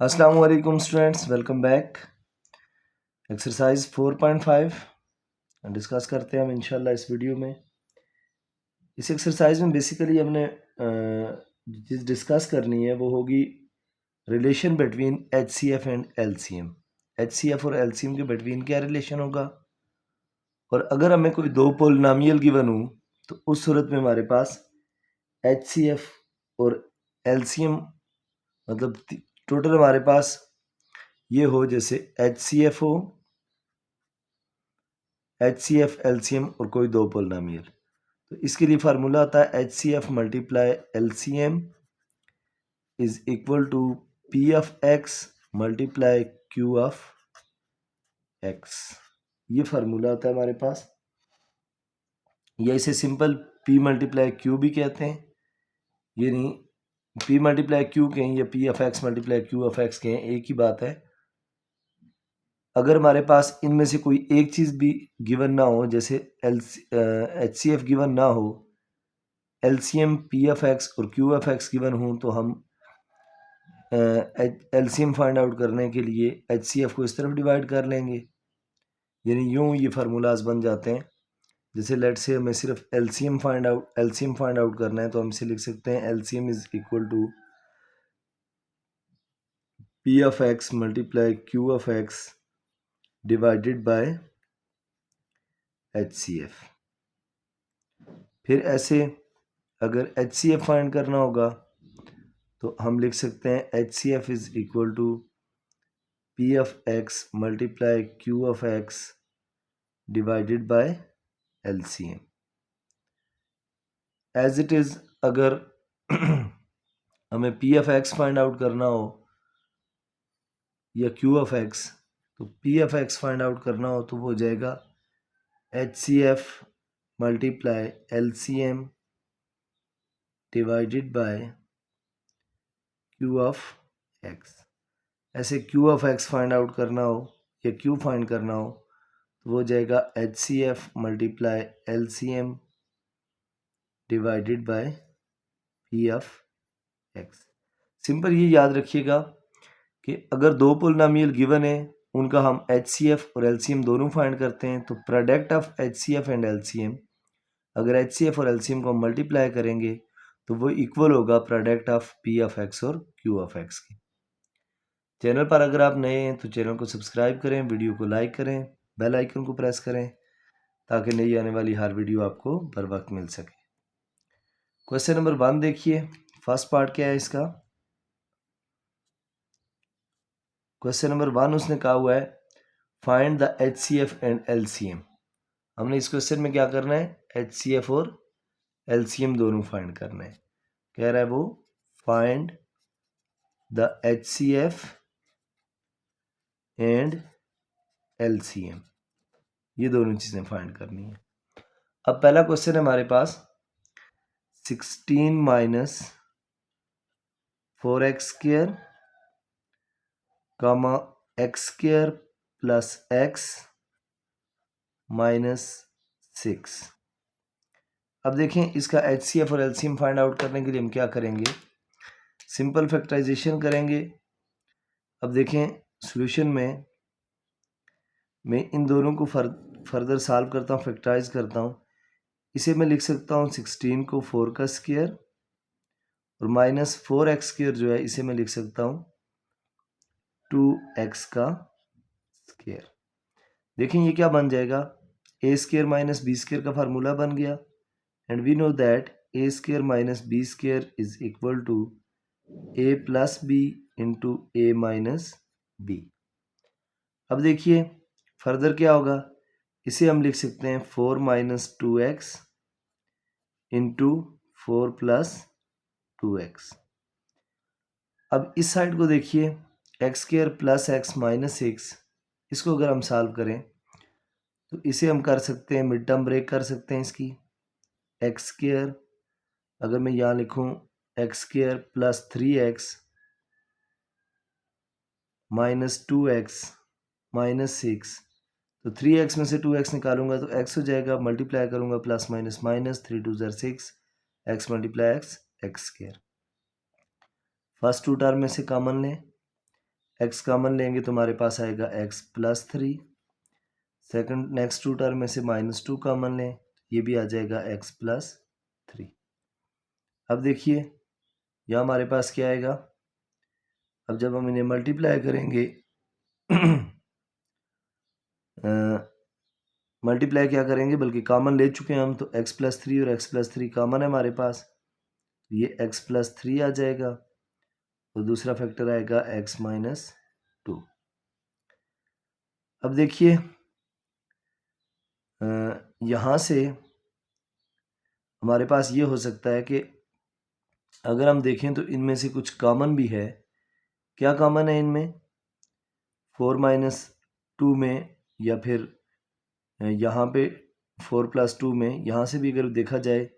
अस्सलाम वालेकुम students, welcome back. Exercise 4.5 discuss करते हैं हम इंशाल्लाह इस वीडियो में। इस एक्सरसाइज में बेसिकली हमने चीज़ डिस्कस करनी है वो होगी relation between HCF and LCM। HCF और LCM के बिटवीन क्या रिलेशन होगा, और अगर हमें कोई दो पोलिनोमियल गिवन हो तो उस सूरत में हमारे पास HCF और LCM मतलब टोटल हमारे पास ये हो, जैसे HCF हो, HCF LCM और कोई दो पोलिनोमियल। तो इसके लिए फार्मूला आता है HCF multiply LCM is equal to P of X multiply Q of X। ये फार्मूला होता है हमारे पास, या इसे सिंपल P मल्टीप्लाई Q भी कहते हैं। ये नहीं P मल्टीप्लाई Q कहें या P of X multiply Q of X कहें, एक ही बात है। अगर हमारे पास इनमें से कोई एक चीज़ भी गिवन ना हो, जैसे HCF गिवन ना हो, LCM P ऑफ X और Q ऑफ X गिवन हो, तो हम LCM फाइंड आउट करने के लिए HCF को इस तरफ डिवाइड कर लेंगे, यानी यूँ ये फार्मूलाज बन जाते हैं। जैसे लेट से हमें सिर्फ LCM फाइंड आउट करना है, तो हम इसे लिख सकते हैं LCM is equal to P of X multiply Q of X divided by HCF। फिर ऐसे अगर HCF फाइंड करना होगा तो हम लिख सकते हैं HCF is equal to P of X multiply Q of X divided by LCM। As it is अगर हमें P of X find out करना हो या Q ऑफ X, तो P of X find out करना हो तो वो हो जाएगा HCF multiply LCM divided by Q of X। ऐसे Q of X find out करना हो या Q फाइंड करना हो तो वो हो जाएगा HCF multiply LCM divided bye P of X। Simple ये याद रखिएगा कि अगर दो पोलिनोमियल गिवन है, उनका हम HCF और LCM दोनों फाइंड करते हैं, तो product of HCF and LCM, अगर HCF और LCM को मल्टीप्लाई करेंगे तो वो इक्वल होगा product of P of X और Q ऑफ X की। चैनल पर अगर आप नए हैं तो चैनल को सब्सक्राइब करें, वीडियो को लाइक करें, बेल आइकन को प्रेस करें ताकि नई आने वाली हर वीडियो आपको बर वक्त मिल सके। क्वेश्चन नंबर 1 देखिए, फर्स्ट पार्ट क्या है इसका। क्वेश्चन नंबर 1 उसने कहा हुआ है find the HCF and LCM। हमने इस क्वेश्चन में क्या करना है, HCF और LCM दोनों फाइंड करना है। कह रहा है वो find the HCF and LCM, ये दोनों चीज़ें फाइंड करनी है। अब पहला क्वेश्चन है हमारे पास 16 माइनस 4x स्क्र कामा x square plus x minus 6। अब देखें इसका HCF और LCM फाइंड आउट करने के लिए हम क्या करेंगे, सिंपल फैक्टराइजेशन करेंगे। अब देखें सॉल्यूशन में मैं इन दोनों को फर्दर सॉल्व करता हूँ, फैक्टराइज करता हूँ। इसे मैं लिख सकता हूँ 16 को 4 का स्क्वायर और माइनस 4x स्क्वायर जो है इसे मैं लिख सकता हूँ 2x का स्क्वायर। देखें ये क्या बन जाएगा, a square minus b square का फार्मूला बन गया, and we know that a square minus b square is equal to a plus b into a minus b। अब देखिए फर्दर क्या होगा, इसे हम लिख सकते हैं 4 minus 2x into 4 plus 2x। अब इस साइड को देखिए x square plus x minus 6, इसको अगर हम सॉल्व करें तो इसे हम कर सकते हैं, मिड टर्म ब्रेक कर सकते हैं इसकी। एक्स स्क्वायर अगर मैं यहाँ लिखूँ x square plus 3x minus 2x minus 6, तो 3x में से 2x निकालूंगा तो x हो जाएगा, मल्टीप्लाई करूंगा plus minus minus 3 2 6, x multiply x x square. First two term में से कॉमन लें, x कॉमन लेंगे तो हमारे पास आएगा x plus 3। Second next two term में से -2 कॉमन लें, ये भी आ जाएगा x प्लस 3। अब देखिए यहाँ हमारे पास क्या आएगा, अब जब हम इन्हें मल्टीप्लाई करेंगे मल्टीप्लाई क्या करेंगे, बल्कि कॉमन ले चुके हैं हम, तो x प्लस 3 और x प्लस 3 कॉमन है हमारे पास, ये x प्लस 3 आ जाएगा और दूसरा फैक्टर आएगा x माइनस 2। अब देखिए यहाँ से हमारे पास ये हो सकता है कि अगर हम देखें तो इनमें से कुछ कॉमन भी है। क्या कॉमन है इनमें, 4 माइनस 2 में, या फिर यहाँ पे 4 प्लस 2 में, यहाँ से भी अगर देखा जाए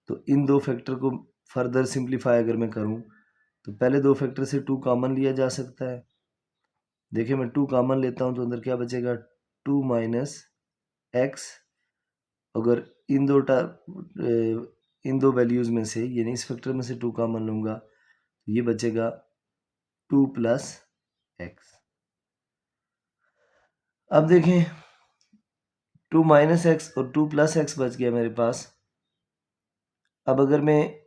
तो इन दो फैक्टर को फर्दर सिंप्लीफाई अगर मैं करूँ तो पहले दो फैक्टर से 2 कॉमन लिया जा सकता है। देखिए मैं 2 कॉमन लेता हूँ तो अंदर क्या बचेगा, 2 माइनस एक्स। अगर इन दो वैल्यूज़ में से, यानी इस फैक्टर में से 2 कॉमन लूँगा तो ये बचेगा 2 प्लस एक्स। अब देखें 2 माइनस एक्स और 2 प्लस एक्स बच गया मेरे पास। अब अगर मैं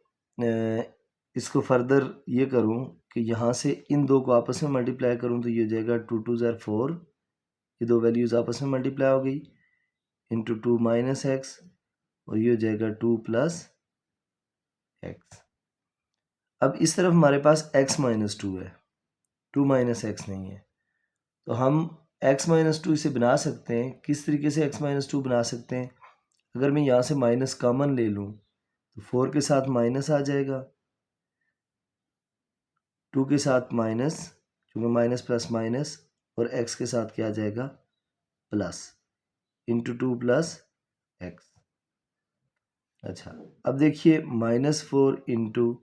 इसको फर्दर ये करूं कि यहाँ से इन दो को आपस में मल्टीप्लाई करूं तो ये हो जाएगा 2 2 ज़ार 4, ये दो वैल्यूज़ आपस में मल्टीप्लाई हो गई, इंटू 2 माइनस एक्स और ये हो जाएगा 2 प्लस एक्स। अब इस तरफ हमारे पास x माइनस 2 है, 2 माइनस एक्स नहीं है, तो हम x माइनस 2 इसे बना सकते हैं। किस तरीके से x माइनस 2 बना सकते हैं, अगर मैं यहाँ से माइनस कॉमन ले लूँ तो 4 के साथ माइनस आ जाएगा, 2 के साथ माइनस, क्योंकि माइनस प्लस माइनस, और x के साथ क्या आ जाएगा, प्लस, इंटू 2 प्लस एक्स। अच्छा अब देखिए -4 इंटू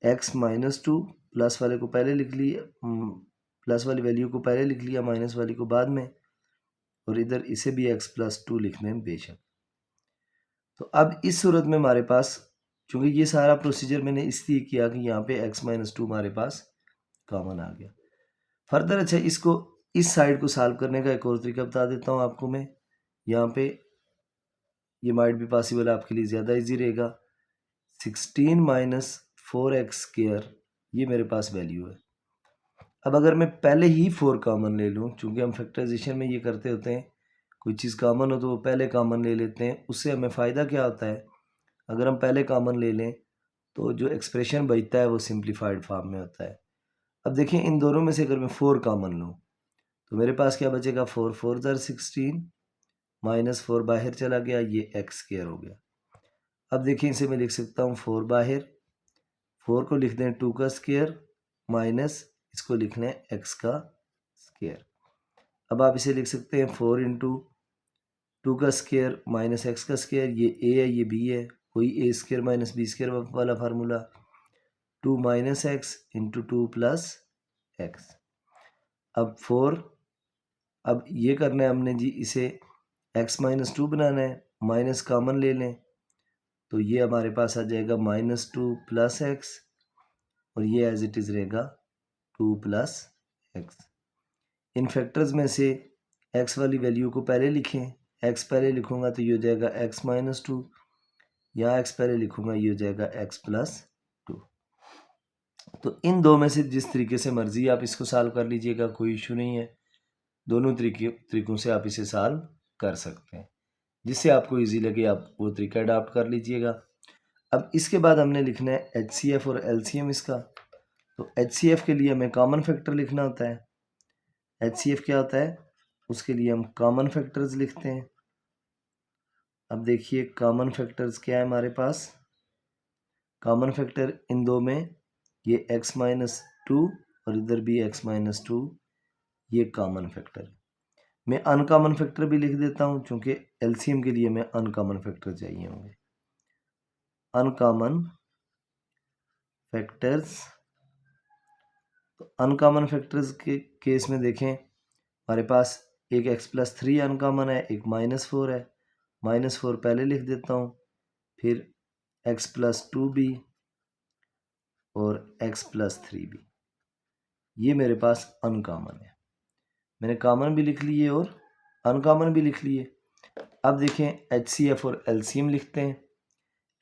एक्स माइनस 2, प्लस वाले को पहले लिख लिया, प्लस वाली वैल्यू को पहले लिख लिया, माइनस वाली को बाद में, और इधर इसे भी x प्लस 2 लिखने हैं बेशक। तो अब इस सूरत में हमारे पास, चूँकि ये सारा प्रोसीजर मैंने इसलिए किया कि यहाँ पे x माइनस 2 हमारे पास कॉमन आ गया। फर्दर अच्छा इसको इस साइड को सॉल्व करने का एक और तरीका बता देता हूँ आपको मैं। यहाँ पे ये माइट भी पॉसिबल आपके लिए ज़्यादा इजी रहेगा। 16 माइनस 4x स्क्वायर, ये मेरे पास वैल्यू है। अब अगर मैं पहले ही 4 कॉमन ले लूँ, चूँकि हम फैक्टराइजेशन में ये करते होते हैं, कोई चीज़ कॉमन हो तो वो पहले कॉमन ले लेते हैं। उससे हमें फ़ायदा क्या होता है, अगर हम पहले कॉमन ले लें तो जो एक्सप्रेशन बचता है वो सिंप्लीफाइड फॉर्म में होता है। अब देखिए इन दोनों में से अगर मैं 4 कॉमन लूँ तो मेरे पास क्या बचेगा, 4 4 ज़ार 16, -4 बाहर चला गया, ये एक्स स्क्वायर हो गया। अब देखिए इसे मैं लिख सकता हूँ 4 बाहर, 4 को लिख दें 2 का स्क्वायर, माइनस इसको लिख लें एक्स का स्क्वायर। अब आप इसे लिख सकते हैं 4 इंटू 2 का स्क्वायर माइनस एक्स का स्क्वायर, ये ए है ये बी है, कोई ए स्क्वायर माइनस बी स्क्वायर वाला formula, 2 minus x into 2 plus x. अब 4, अब ये करना है हमने जी, इसे x माइनस 2 बनाना है, माइनस कॉमन ले लें तो ये हमारे पास आ जाएगा -2 प्लस एक्स, और ये एज इट इज़ रहेगा 2 प्लस एक्स। इन फैक्टर्स में से x वाली वैल्यू को पहले लिखें, x पहले लिखूंगा तो ये हो जाएगा x माइनस 2, यहाँ x पहले लिखूंगा ये हो जाएगा x प्लस 2। तो इन दो में से जिस तरीके से मर्जी आप इसको सॉल्व कर लीजिएगा, कोई इशू नहीं है। दोनों तरीकों से आप इसे सॉल्व कर सकते हैं, जिससे आपको इजी लगे आप वो तरीका अडॉप्ट कर लीजिएगा। अब इसके बाद हमने लिखना है HCF और LCM इसका। तो HCF के लिए हमें कॉमन फैक्टर लिखना होता है। HCF क्या होता है, उसके लिए हम कॉमन फैक्टर्स लिखते हैं। अब देखिए कॉमन फैक्टर्स क्या है हमारे पास, कॉमन फैक्टर इन दो में ये x माइनस 2 और इधर भी x माइनस 2, ये कॉमन फैक्टर है। मैं अनकॉमन फैक्टर भी लिख देता हूँ, क्योंकि LCM के लिए हमें अनकॉमन फैक्टर चाहिए होंगे। अनकॉमन फैक्टर्स, तो अनकॉमन फैक्टर्स के केस में देखें हमारे पास एक x प्लस 3 अनकॉमन है, एक -4 है। -4 पहले लिख देता हूँ, फिर x प्लस 2 भी और x प्लस 3 भी। ये मेरे पास अनकॉमन है। मैंने कॉमन भी लिख लिए और अनकॉमन भी लिख लिए। अब देखें HCF और LCM लिखते हैं।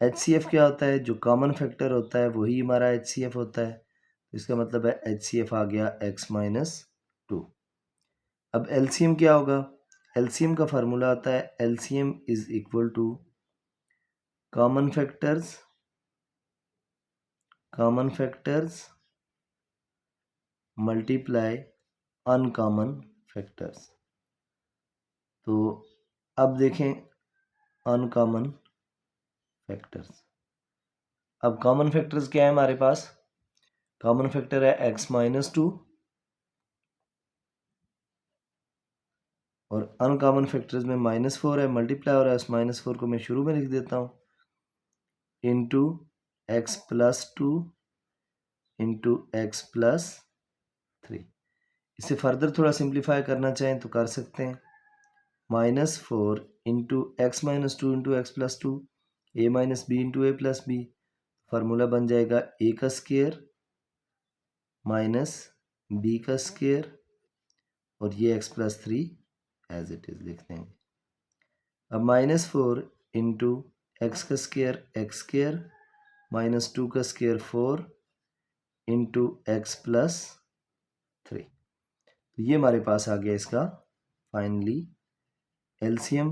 HCF क्या होता है? जो कॉमन फैक्टर होता है वही हमारा HCF होता है। इसका मतलब है HCF आ गया x-2। अब LCM क्या होगा? LCM का फार्मूला आता है LCM is equal to common factors multiply uncommon factors. तो अब देखें अनकॉमन फैक्टर्स। अब कॉमन फैक्टर्स क्या है हमारे पास? कॉमन फैक्टर है x-2 और अनकॉमन फैक्टर्स में -4 है, मल्टीप्लाई हो रहा है। उस -4 को मैं शुरू में लिख देता हूँ इंटू x+2 इंटू x+3। इसे फर्दर थोड़ा सिंप्लीफाई करना चाहें तो कर सकते हैं। -4 into x-2 into x+2 a minus b into a plus b. Formula बन जाएगा a का स्क्वायर माइनस b का स्क्वायर और ये x+3 एज इट इज लिख देंगे। अब -4 इंटू एक्स का स्क्वायर एक्स स्क्वायर माइनस 2 का स्क्वायर 4 इंटू x+3। तो ये हमारे पास आ गया इसका फाइनली LCM।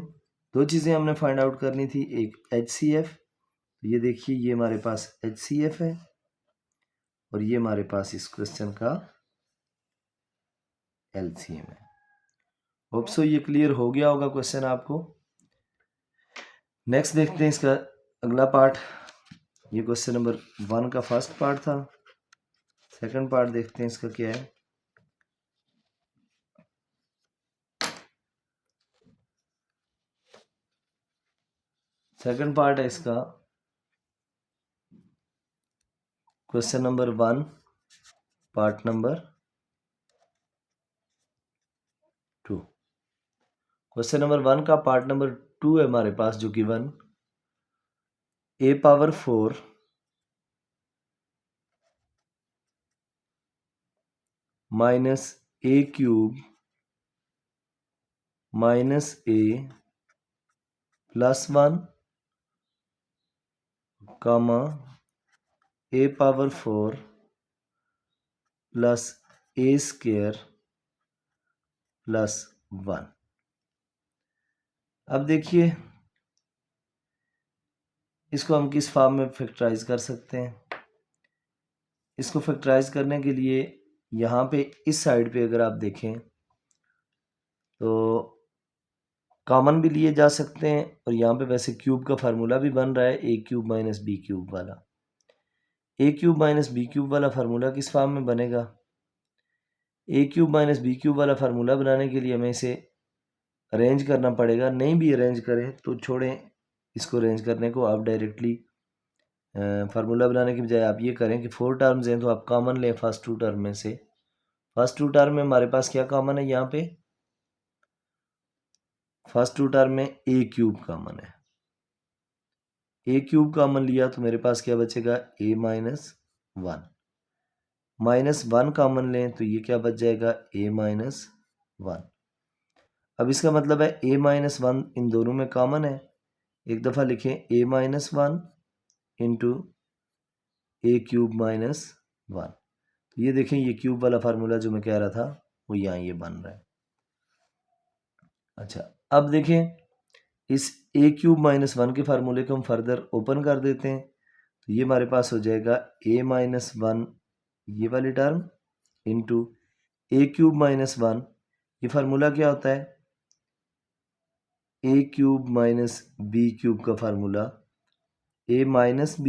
दो चीज़ें हमने फाइंड आउट करनी थी, एक HCF, तो ये देखिए ये हमारे पास HCF है और ये हमारे पास इस क्वेश्चन का LCM है। होप सो ये क्लियर हो गया होगा क्वेश्चन आपको। नेक्स्ट देखते हैं इसका अगला पार्ट। ये क्वेश्चन नंबर 1 का फर्स्ट पार्ट था। सेकंड पार्ट देखते हैं इसका क्या है। सेकंड पार्ट है इसका question number 1 part number 2। Question number 1 का पार्ट नंबर 2 है हमारे पास, जो कि 1 a⁴ minus a³ minus a +1 comma a⁴ plus a² plus 1। अब देखिए इसको हम किस फॉर्म में फैक्टराइज कर सकते हैं। इसको फैक्टराइज करने के लिए यहाँ पे इस साइड पे अगर आप देखें तो कॉमन भी लिए जा सकते हैं और यहाँ पे वैसे क्यूब का फार्मूला भी बन रहा है a³ माइनस b³ वाला। a³ माइनस b³ वाला फार्मूला किस फॉर्म में बनेगा? a³ माइनस b³ वाला फार्मूला बनाने के लिए हमें इसे अरेंज करना पड़ेगा। नहीं भी अरेंज करें तो छोड़ें इसको अरेंज करने को, आप डायरेक्टली फार्मूला बनाने की बजाय आप ये करें कि 4 टर्म्स हैं तो आप कॉमन लें फर्स्ट 2 टर्म में से। फर्स्ट 2 टर्म में हमारे पास क्या कॉमन है? यहाँ पे फर्स्ट 2 टर्म में a³ कॉमन है। a³ कॉमन लिया तो मेरे पास क्या बचेगा? a माइनस 1 माइनस 1 कॉमन लें तो ये क्या बच जाएगा? a minus 1। अब इसका मतलब है a माइनस 1 इन दोनों में कॉमन है। एक दफ़ा लिखें a minus 1 into a³ minus 1। तो ये देखें ये क्यूब वाला फार्मूला जो मैं कह रहा था वो यहाँ ये बन रहा है। अच्छा अब देखें इस a³ माइनस 1 के फार्मूले को हम फर्दर ओपन कर देते हैं तो ये हमारे पास हो जाएगा a माइनस 1 ये वाली टर्म इंटू a³ माइनस 1। ये फार्मूला क्या होता है? a³ माइनस b³ का formula a minus b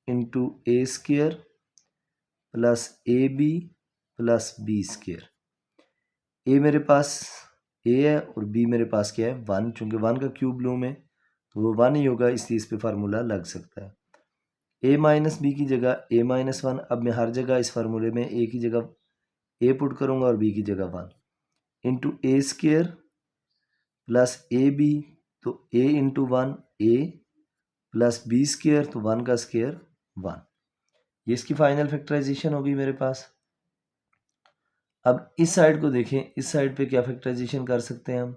into a² plus ab plus b²। a मेरे पास a है और b मेरे पास क्या है? 1। चूँकि 1 का क्यूब लूँ मैं तो वो 1 ही होगा, इसलिए इस पे फार्मूला लग सकता है। a माइनस बी की जगह a माइनस 1। अब मैं हर जगह इस फार्मूले में a की जगह a पुट करूँगा और b की जगह 1 इंटू a² प्लस ab, तो a into 1 a plus b² तो 1 का स्क्वायर 1। ये इसकी फाइनल फैक्टराइजेशन होगी मेरे पास। अब इस साइड को देखें, इस साइड पे क्या फैक्टराइजेशन कर सकते हैं हम।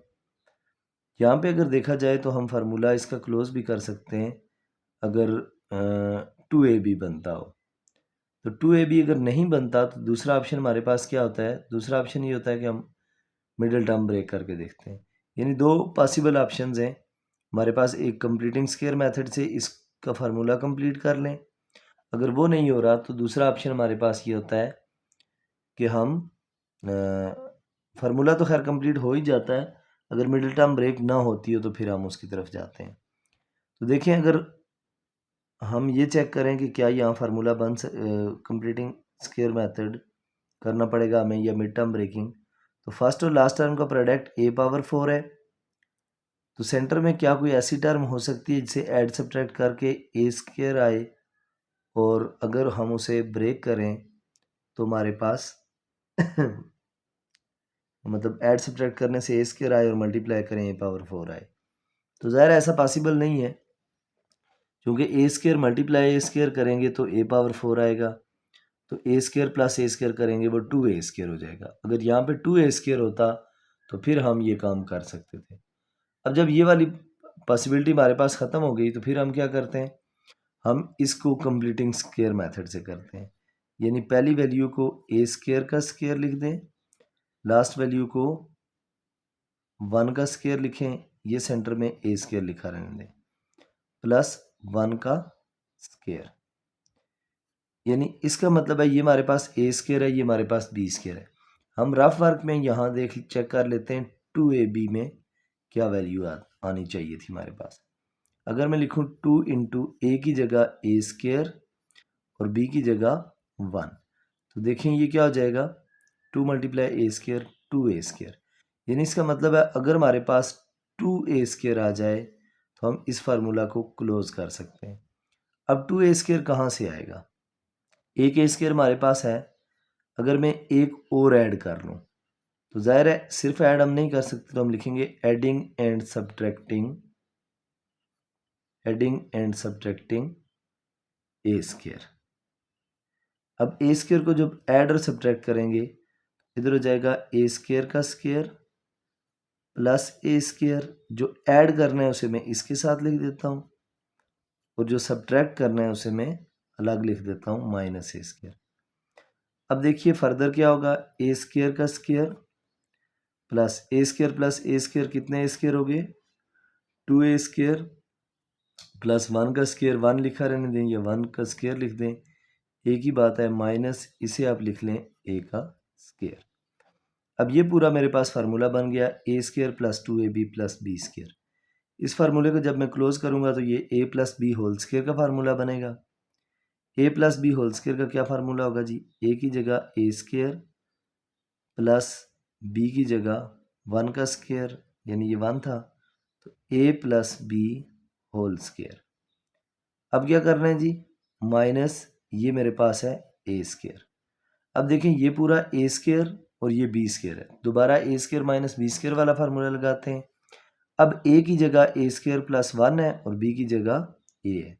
यहाँ पे अगर देखा जाए तो हम फार्मूला इसका क्लोज भी कर सकते हैं अगर 2ab बनता हो। तो 2ab अगर नहीं बनता तो दूसरा ऑप्शन हमारे पास क्या होता है, दूसरा ऑप्शन ये होता है कि हम मिडिल टर्म ब्रेक करके देखते हैं। यानी दो पॉसिबल ऑप्शंस हैं हमारे पास, एक कंप्लीटिंग स्क्वायर मेथड से इसका फार्मूला कंप्लीट कर लें, अगर वो नहीं हो रहा तो दूसरा ऑप्शन हमारे पास ये होता है कि हम फार्मूला तो खैर कंप्लीट हो ही जाता है, अगर मिडिल टर्म ब्रेक ना होती हो तो फिर हम उसकी तरफ जाते हैं। तो देखें, अगर हम ये चेक करें कि क्या यहाँ फार्मूला बन कंप्लीटिंग स्क्वायर मेथड करना पड़ेगा हमें या मिड टर्म ब्रेकिंग, तो फर्स्ट और लास्ट टर्म का प्रोडक्ट a पावर 4 है, तो सेंटर में क्या कोई ऐसी टर्म हो सकती है जिसे ऐड सब्ट्रैक्ट करके a स्क्वायर आए, और अगर हम उसे ब्रेक करें तो हमारे पास मतलब ऐड सब्ट्रैक्ट करने से a स्क्वायर आए और मल्टीप्लाई करें a पावर 4 आए, तो ज़ाहिर ऐसा पॉसिबल नहीं है, क्योंकि a square multiply a square करेंगे तो a पावर 4 आएगा, तो a square plus a square करेंगे वो 2a स्क्वायर हो जाएगा। अगर यहाँ पे 2a स्क्वायर होता तो फिर हम ये काम कर सकते थे। अब जब ये वाली पॉसिबिलिटी हमारे पास ख़त्म हो गई तो फिर हम क्या करते हैं, हम इसको कंप्लीटिंग स्क्वायर मेथड से करते हैं, यानी पहली वैल्यू को a स्क्वायर का स्क्वायर लिख दें, लास्ट वैल्यू को 1 का स्क्वायर लिखें, ये सेंटर में a स्क्वायर लिखा रहने दें, प्लस 1 का स्क्वायर, यानी इसका मतलब है ये हमारे पास a स्क्वायर है, ये हमारे पास b स्क्वायर है। हम रफ वर्क में यहाँ देख चेक कर लेते हैं 2ab में क्या वैल्यू आनी चाहिए थी हमारे पास। अगर मैं लिखूँ 2 इंटू ए की जगह a स्क्वायर और b की जगह 1, तो देखें ये क्या हो जाएगा, 2 multiply a square 2a square, यानी इसका मतलब है अगर हमारे पास 2a स्क्वायर आ जाए तो हम इस फार्मूला को क्लोज कर सकते हैं। अब 2a स्क्वायर कहाँ से आएगा, एक a स्क्वायर हमारे पास है, अगर मैं एक और ऐड कर लूँ तो जाहिर है सिर्फ ऐड हम नहीं कर सकते, तो हम लिखेंगे adding and subtracting A square. अब ए स्क्वायर को जब ऐड और सब्ट्रैक्ट करेंगे इधर हो जाएगा ए स्क्वायर का स्क्वायर प्लस ए स्क्वायर, जो ऐड करना है उसे मैं इसके साथ लिख देता हूँ और जो सब्ट्रैक्ट करना है उसे मैं अलग लिख देता हूँ माइनस ए स्क्वायर। अब देखिए फर्दर क्या होगा, ए स्क्वायर का स्क्वायर प्लस ए स्क्वायर कितने ए स्क्वायर हो गए, 2a स्क्वायर प्लस 1 का स्क्वायर, 1 लिखा रहने दें या 1 का स्क्वायर लिख दें, एक ही बात है, माइनस इसे आप लिख लें a का स्क्वायर। अब ये पूरा मेरे पास फार्मूला बन गया a square plus 2ab plus b square. इस फार्मूले को जब मैं क्लोज करूंगा तो ये a plus b whole square का फार्मूला बनेगा। a plus b whole square का क्या फार्मूला होगा जी, a की जगह a स्क्वायर प्लस b की जगह 1 का स्क्वायर, यानी ये 1 था, तो a plus b whole square. अब क्या करना है जी, माइनस ये मेरे पास है ए स्क्वायर। अब देखें ये पूरा ए स्क्वायर और ये बी स्क्वायर है, दोबारा ए स्क्वायर माइनस बी स्क्वायर वाला फार्मूला लगाते हैं। अब ए की जगह ए स्क्वायर प्लस 1 है और बी की जगह ए है।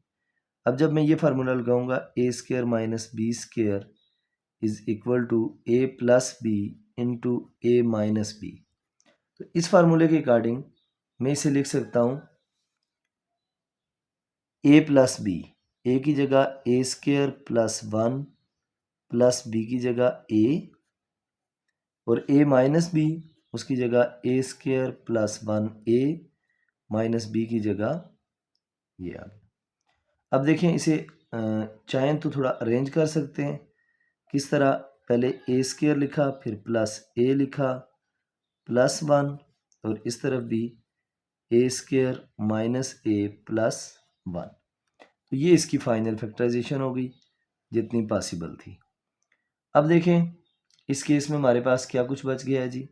अब जब मैं ये फार्मूला लगाऊंगा A square minus B square is equal to A plus B into A minus B, तो इस फार्मूले के अकॉर्डिंग मैं इसे लिख सकता हूँ ए प्लस बी, ए की जगह ए स्क्वायर प्लस 1 प्लस बी की जगह ए, और ए माइनस बी उसकी जगह ए स्क्वायर प्लस 1 ए माइनस बी की जगह ये आ गया। अब देखें इसे चाहें तो थोड़ा अरेंज कर सकते हैं, किस तरह, पहले ए स्क्वायर लिखा फिर प्लस ए लिखा प्लस 1 और इस तरफ भी ए स्क्वायर माइनस ए प्लस 1, तो ये इसकी फाइनल फैक्टराइजेशन हो गई जितनी पॉसिबल थी। अब देखें इस केस में हमारे पास क्या कुछ बच गया है जी,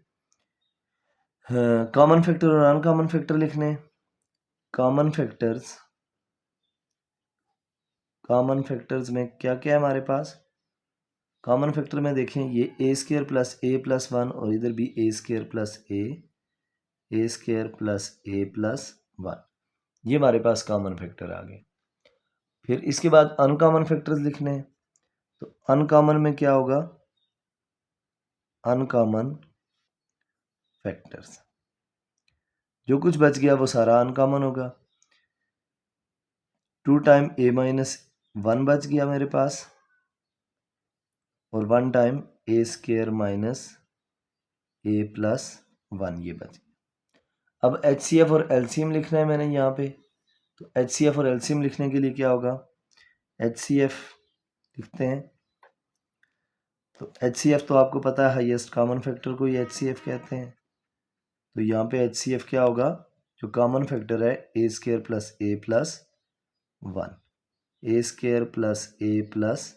कॉमन फैक्टर और अनकॉमन फैक्टर लिखने। कॉमन फैक्टर्स में क्या क्या है हमारे पास, कॉमन फैक्टर में देखें ये ए स्क्वायर प्लस ए प्लस 1 और इधर भी ए स्क्वायर प्लस ए स्क्वायर प्लस ए प्लस 1, ये हमारे पास कॉमन फैक्टर आ गए। फिर इसके बाद अनकॉमन फैक्टर्स लिखने हैं, तो अनकॉमन में क्या होगा, अनकॉमन फैक्टर्स। जो कुछ बच गया वो सारा अनकॉमन होगा। 2 टाइम a माइनस 1 बच गया मेरे पास, और 1 time a square minus a plus 1 ये बच गया। अब HCF और LCM लिखना है मैंने यहाँ पे, तो HCF और LCM लिखने के लिए क्या होगा, HCF लिखते हैं। तो HCF तो आपको पता है हाईएस्ट कॉमन फैक्टर को ही HCF कहते हैं। तो यहाँ पे HCF क्या होगा, जो कॉमन फैक्टर है a square plus a plus 1, a square plus a plus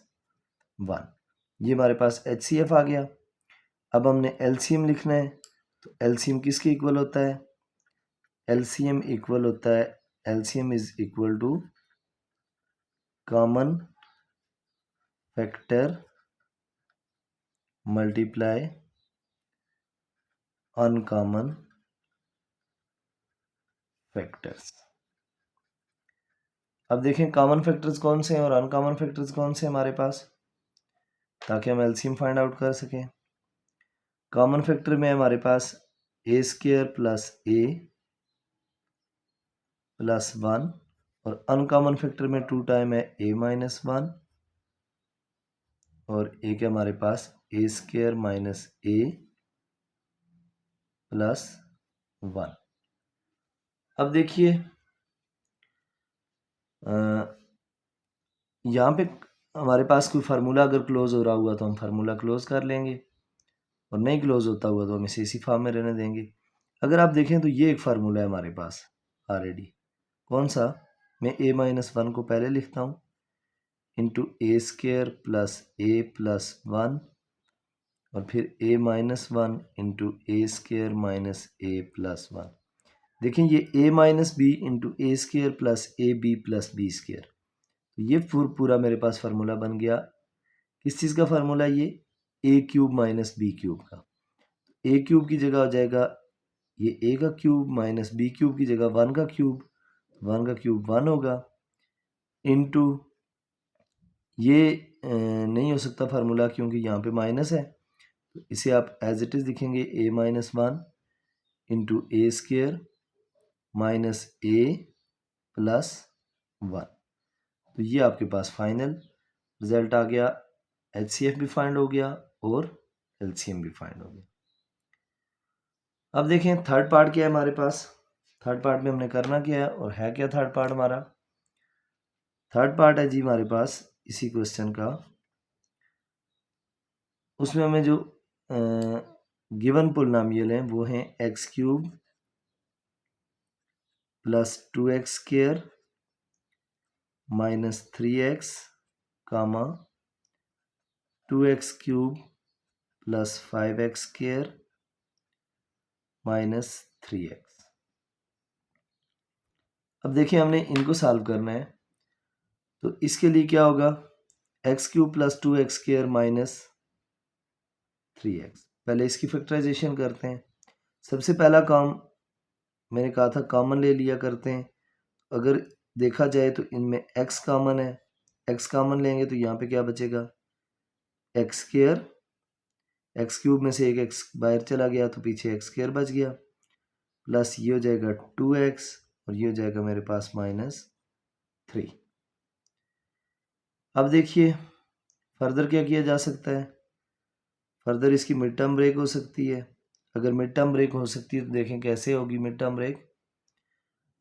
1, ये हमारे पास HCF आ गया। अब हमने LCM लिखना है, तो LCM किसके इक्वल होता है, LCM इक्वल होता है, LCM is equal to common factor multiply uncommon factors. अब देखें कॉमन फैक्टर्स कौन से हैं और अनकॉमन फैक्टर्स कौन से हैं हमारे पास, ताकि हम LCM फाइंड आउट कर सकें। कॉमन फैक्टर में हमारे पास a square plus a plus 1, और अनकॉमन फैक्टर में 2 टाइम है a माइनस 1, और एक है हमारे पास a square minus a plus 1। अब देखिए यहाँ पे हमारे पास कोई फार्मूला अगर क्लोज हो रहा हुआ तो हम फार्मूला क्लोज कर लेंगे, और नहीं क्लोज होता हुआ तो हम इसे इसी फॉर्म में रहने देंगे। अगर आप देखें तो ये एक फार्मूला है हमारे पास ऑलरेडी, कौन सा, मैं a माइनस 1 को पहले लिखता हूँ, into a square plus a plus 1, और फिर a minus 1 into a square minus a plus 1। देखें ये a minus b into a square plus a b plus b square, तो ये पूरा मेरे पास फार्मूला बन गया। किस चीज़ का फार्मूला, ये a cube minus b cube का। a क्यूब की जगह हो जाएगा ये a का क्यूब, माइनस बी क्यूब की जगह 1 का क्यूब, 1 का क्यूब 1 होगा, इंटू ये नहीं हो सकता फार्मूला क्योंकि यहाँ पे माइनस है, तो इसे आप एज इट इज़ लिखेंगे a minus 1 into a square minus a plus 1। तो ये आपके पास फाइनल रिजल्ट आ गया, HCF भी फाइंड हो गया और LCM भी फाइंड हो गया। अब देखें थर्ड पार्ट क्या है हमारे पास, थर्ड पार्ट में हमने करना क्या है और है क्या थर्ड पार्ट हमारा। थर्ड पार्ट है जी हमारे पास इसी क्वेश्चन का, उसमें हमें जो गिवन पोलिनोमियल है वो है x cube plus 2x square minus 3x कामा 2x cube plus 5x square minus 3x। अब देखिए हमने इनको सॉल्व करना है, तो इसके लिए क्या होगा, x cube plus 2x square minus 3x। पहले इसकी फैक्टराइजेशन करते हैं। सबसे पहला काम मैंने कहा था कॉमन ले लिया करते हैं। अगर देखा जाए तो इनमें x कॉमन है, x कॉमन लेंगे तो यहाँ पे क्या बचेगा, एक्स स्क्र, एक्स क्यूब में से एक x बाहर चला गया तो पीछे एक्स स्क्र बच गया, प्लस ये हो जाएगा 2x, और ये हो जाएगा मेरे पास माइनस 3। अब देखिए फर्दर क्या किया जा सकता है, फर्दर इसकी मिड टर्म ब्रेक हो सकती है। अगर मिड टर्म ब्रेक हो सकती है तो देखें कैसे होगी मिड टर्म ब्रेक।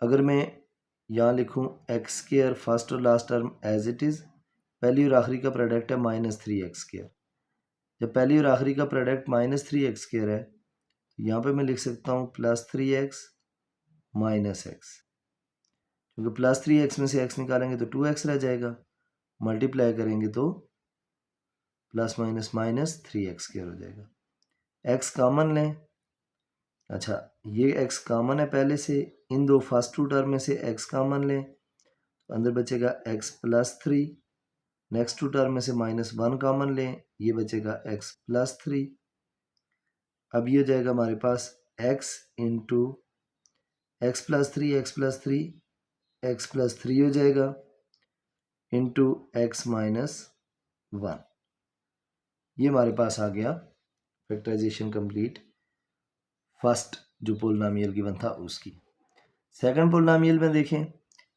अगर मैं यहाँ लिखूँ एक्स स्क्र फर्स्ट और last term as it is, पहली और आखिरी का प्रोडक्ट है माइनस 3x स्क्र। जब पहली और आखिरी का प्रोडक्ट माइनस 3x स्क्र है तो यहाँ पे मैं लिख सकता हूँ प्लस 3x माइनस x, क्योंकि प्लस 3x में से x निकालेंगे तो 2x रह जाएगा, मल्टीप्लाई करेंगे तो plus minus minus 3x square हो जाएगा। x कॉमन लें, अच्छा ये x कॉमन है पहले से, इन दो फर्स्ट टू टर्म में से x कॉमन लें तो अंदर बचेगा x plus 3, next two term में से माइनस 1 कॉमन लें, ये बचेगा x प्लस 3। अब ये जाएगा हमारे पास x into x plus 3 x plus 3 x plus 3 हो जाएगा इंटू एक्स माइनस 1, ये हमारे पास आ गया फैक्टराइजेशन कंप्लीट, फर्स्ट जो पोलिनोमियल गिवन था उसकी। सेकंड पोलिनोमियल में देखें,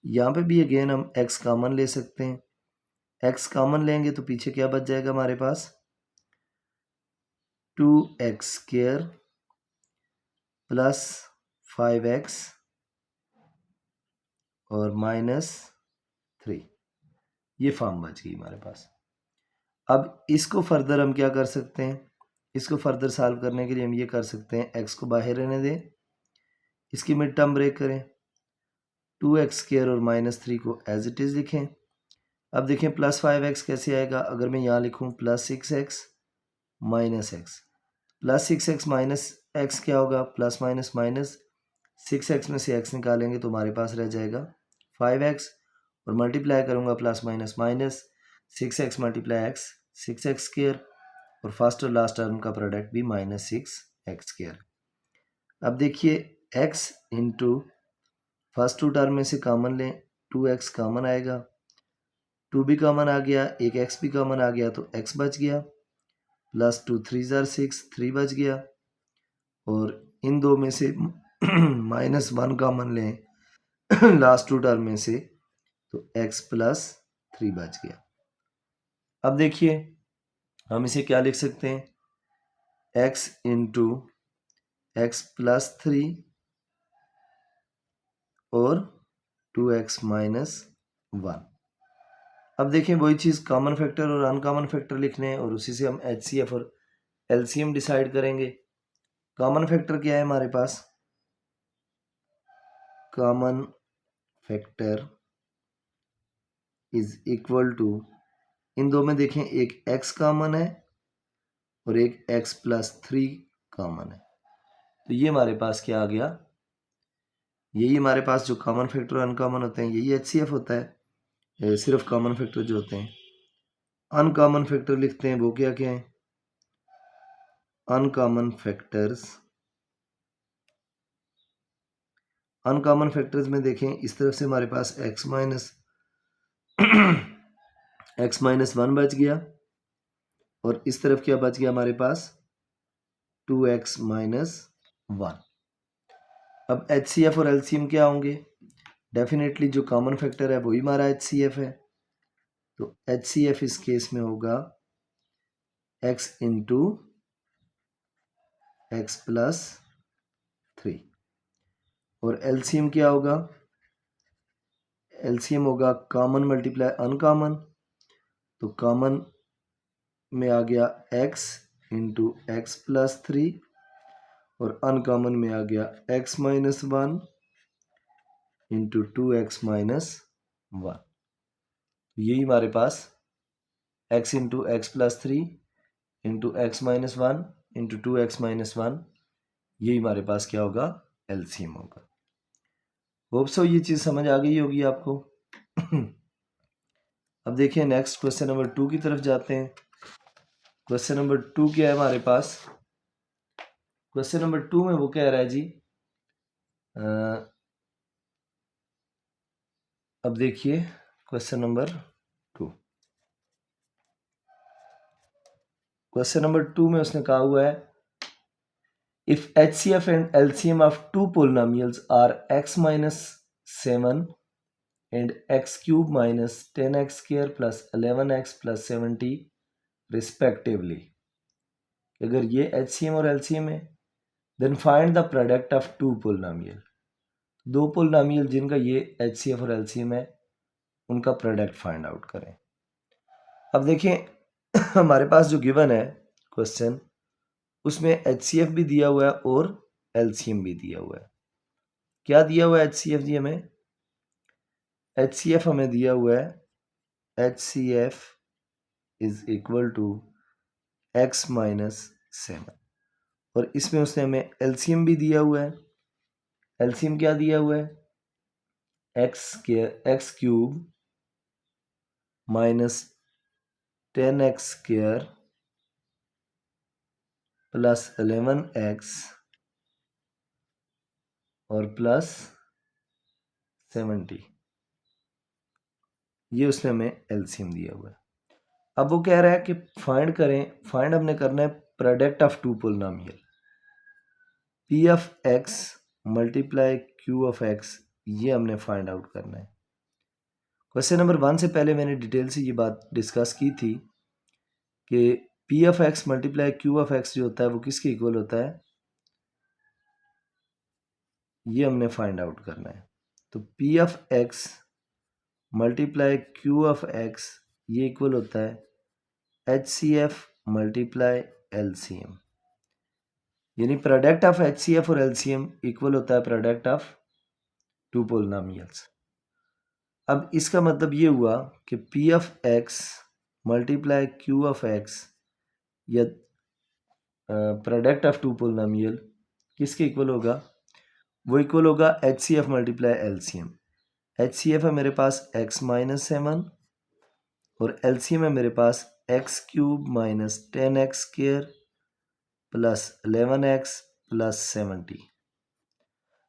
यहाँ पे भी अगेन हम x कॉमन ले सकते हैं। x कॉमन लेंगे तो पीछे क्या बच जाएगा हमारे पास, 2x² प्लस 5x और -3, ये फॉर्म बच गई हमारे पास। अब इसको फर्दर हम क्या कर सकते हैं, इसको फर्दर सॉल्व करने के लिए हम ये कर सकते हैं, x को बाहर रहने दें, इसकी मिड टर्म ब्रेक करें, 2x² और -3 को एज इट इज़ लिखें। अब देखें प्लस 5x कैसे आएगा, अगर मैं यहाँ लिखूँ plus 6x -x, plus 6x minus x क्या होगा, प्लस माइनस माइनस, 6x में से x निकालेंगे तो हमारे पास रह जाएगा 5x, और मल्टीप्लाई करूँगा plus minus minus, 6x multiply x 6x², और फर्स्ट और लास्ट टर्म का प्रोडक्ट भी -6x²। अब देखिए x into first two term में से कॉमन लें, 2x कॉमन आएगा, 2 भी कॉमन आ गया, एक x भी कॉमन आ गया तो x बच गया, प्लस 2 3 ज़ार 6, 3 बच गया, और इन दो में से -1 कॉमन लें लास्ट टू टर्म में से तो x प्लस 3 बच गया। अब देखिए हम इसे क्या लिख सकते हैं, x इंटू x प्लस 3 और 2x माइनस 1। अब देखें वही चीज़ कॉमन फैक्टर और अनकॉमन फैक्टर लिखने हैं, और उसी से हम HCF और LCM डिसाइड करेंगे। कॉमन फैक्टर क्या है हमारे पास, common factor is equal to, इन दो में देखें एक x कॉमन है और एक x प्लस 3 कॉमन है, तो ये हमारे पास क्या आ गया, यही हमारे पास जो कॉमन फैक्टर और अनकॉमन होते हैं यही HCF होता है। सिर्फ कॉमन फैक्टर जो होते हैं, अनकॉमन फैक्टर लिखते हैं वो क्या क्या है, अनकॉमन फैक्टर्स, अनकॉमन फैक्टर्स में देखें इस तरफ से हमारे पास x माइनस 1 बच गया, और इस तरफ क्या बच गया हमारे पास 2x माइनस 1। अब HCF और LCM क्या होंगे, डेफिनेटली जो कॉमन फैक्टर है वही हमारा HCF है, तो HCF इस केस में होगा x इंटू x प्लस 3, और LCM क्या होगा, LCM होगा कॉमन मल्टीप्लाई अनकॉमन, तो कॉमन में आ गया x इंटू x प्लस 3, और अनकॉमन में आ गया x minus 1 into 2x minus 1। यही हमारे पास x into x plus 3 into x minus 1 into 2x minus 1, यही हमारे पास क्या होगा, LCM होगा। होप सो ये चीज़ समझ आ गई होगी आपको। अब देखिए नेक्स्ट क्वेश्चन नंबर 2 की तरफ जाते हैं। क्वेश्चन नंबर 2 क्या है हमारे पास, क्वेश्चन नंबर 2 में वो कह रहा है जी, अब देखिए क्वेश्चन नंबर 2, क्वेश्चन नंबर 2 में उसने कहा हुआ है, if HCF and LCM of two polynomials are x minus 7 and x cube minus 10x² plus 11x plus 70 respectively, अगर ये HCM और LCM है, then find the product of two polynomial, दो पोलिनोमियल जिनका ये HCF और LCM है उनका प्रोडक्ट फाइंड आउट करें। अब देखें हमारे पास जो गिवन है क्वेश्चन, उसमें HCF भी दिया हुआ है और LCM भी दिया हुआ है। क्या दिया हुआ है HCF जी, हमें HCF हमें दिया हुआ है HCF is equal to x minus 7, और इसमें उसने हमें LCM भी दिया हुआ है। LCM क्या दिया हुआ है, x cube minus 10x² plus 11x और प्लस 70, ये उसने हमें LCM दिया हुआ है। अब वो कह रहा है कि फाइंड करें, फाइंड हमने करना है product of two polynomial P of x multiply Q of x, ये हमने फाइंड आउट करना है। क्वेश्चन नंबर 1 से पहले मैंने डिटेल से ये बात डिस्कस की थी कि P of x multiply Q of x जो होता है वो किसके इक्वल होता है, ये हमने फाइंड आउट करना है। तो P of x multiply Q of x ये इक्वल होता है H C F multiply L C M, यानी product of H C F और एल सी एम इक्वल होता है प्रोडक्ट ऑफ टू पोलिनोमियल्स। अब इसका मतलब ये हुआ कि P of x multiply Q of x या प्रोडक्ट ऑफ टू पोलिनोमियल किसके इक्वल होगा, वो इक्वल होगा H C F multiply L C M. H C F है मेरे पास एक्स माइनस 7 और एल सी एम है मेरे पास X cube minus 10x square plus 11x plus 70।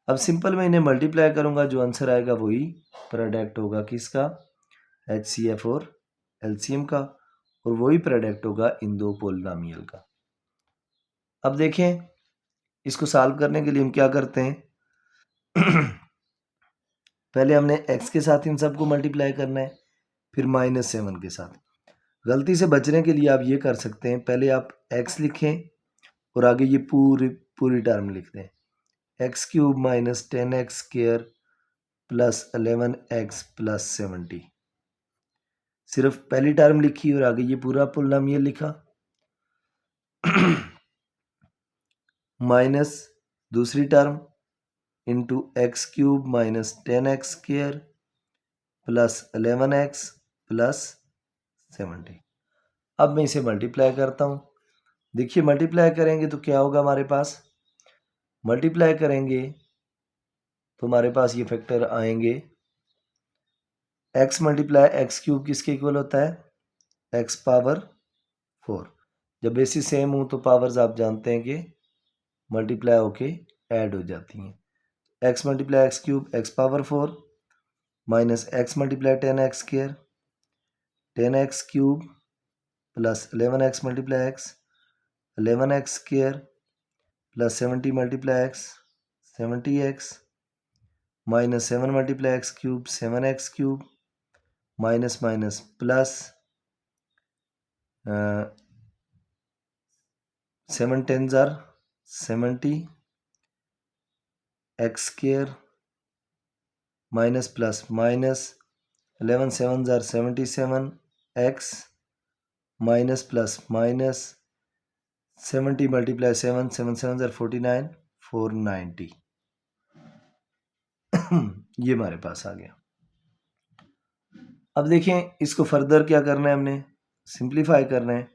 अब सिंपल मैं इन्हें मल्टीप्लाई करूंगा, जो आंसर आएगा वही प्रोडक्ट होगा किसका, एच सी एफ और एल सी एम का, और वही प्रोडक्ट होगा इन दो पोलिनोमियल का। अब देखें इसको सॉल्व करने के लिए हम क्या करते हैं पहले हमने x के साथ इन सबको मल्टीप्लाई करना है, फिर -7 के साथ। गलती से बचने के लिए आप ये कर सकते हैं, पहले आप x लिखें और आगे ये पूरी टर्म लिख दें, x cube minus 10x square plus 11x plus 70। सिर्फ पहली टर्म लिखी और आगे ये पूरा पोलिनोमियल लिखा माइनस दूसरी term into x cube minus 10x square plus 11x plus 70। अब मैं इसे मल्टीप्लाई करता हूँ। देखिए मल्टीप्लाई करेंगे तो क्या होगा, हमारे पास मल्टीप्लाई करेंगे तो हमारे पास ये फैक्टर आएंगे, x मल्टीप्लाई एक्स क्यूब किसके इक्वल होता है, x पावर 4। जब बेसिस सेम हो तो पावर्स आप जानते हैं कि मल्टीप्लाई होके ऐड हो जाती हैं। x multiply x cube x power 4 minus x multiply 10x square 10x cube plus 11x multiply x 11x square plus 70 multiply x 70x minus 7 multiply x cube 7x cube minus minus plus 7 10 jar 70 x square minus plus minus 11 7 jar 77 x minus plus minus 70 multiply 7 7 7 jar 49 490। ये हमारे पास आ गया। अब देखें इसको further क्या करना है, हमने सिंप्लीफाई करना है।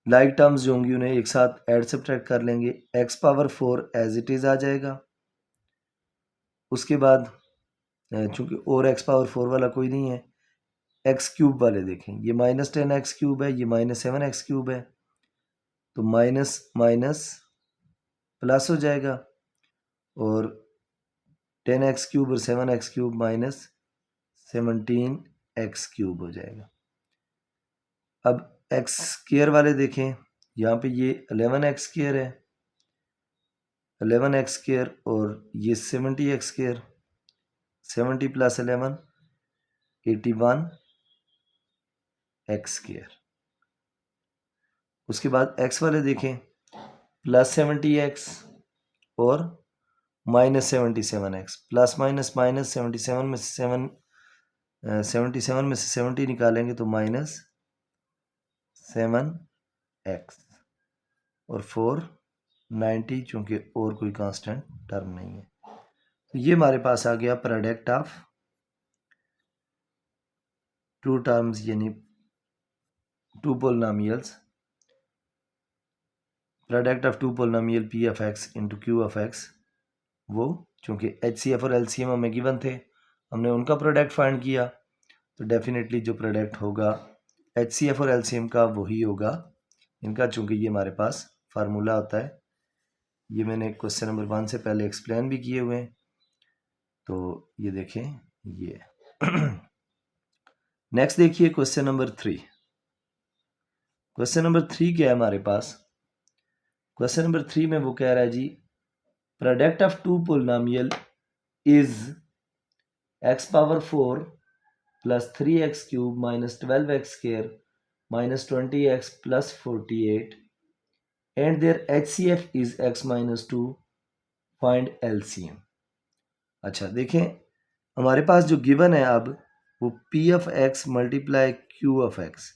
लाइक टर्म्स जो होंगी उन्हें एक साथ ऐड सब्ट्रैक्ट कर लेंगे, x power 4 as it is आ जाएगा। उसके बाद चूंकि और x पावर 4 वाला कोई नहीं है, x क्यूब वाले देखें, ये माइनस 10x क्यूब है, ये माइनस 7x क्यूब है, तो माइनस माइनस प्लस हो जाएगा और 10x क्यूब और 7x cube minus 17x cube हो जाएगा। अब x स्क्वायर वाले देखें, यहाँ पे ये 11x स्क्वायर है, 11x स्क्वायर और ये 70x square, 70 plus 11 81x square. उसके बाद x वाले देखें, प्लस 70x और minus 77x, plus minus minus 77 में से 77 में से 70 निकालेंगे तो माइनस 7x और 490, चूंकि और कोई कांस्टेंट टर्म नहीं है। तो ये हमारे पास आ गया प्रोडक्ट ऑफ टू टर्म्स यानी two polynomials, product of two polynomial P of x into Q of x. वो चूंकि एच सी एफ और एल सी एम हमें गिवन थे, हमने उनका प्रोडक्ट फाइंड किया, तो डेफिनेटली जो प्रोडक्ट होगा एच सी एफ और एल सी एम का वही होगा इनका, चूंकि ये हमारे पास फार्मूला होता है। ये मैंने क्वेश्चन नंबर 1 से पहले एक्सप्लेन भी किए हुए हैं, तो ये देखें ये नेक्स्ट देखिए क्वेश्चन नंबर 3। क्वेश्चन नंबर 3 क्या है हमारे पास, क्वेश्चन नंबर 3 में वो कह रहा है जी product of two polynomial is x power 4 plus 3x cube minus 12x square minus 20x plus 48 and their HCF is x minus 2 find LCM। अच्छा देखें हमारे पास जो गिवन है अब वो P of x multiply Q of x,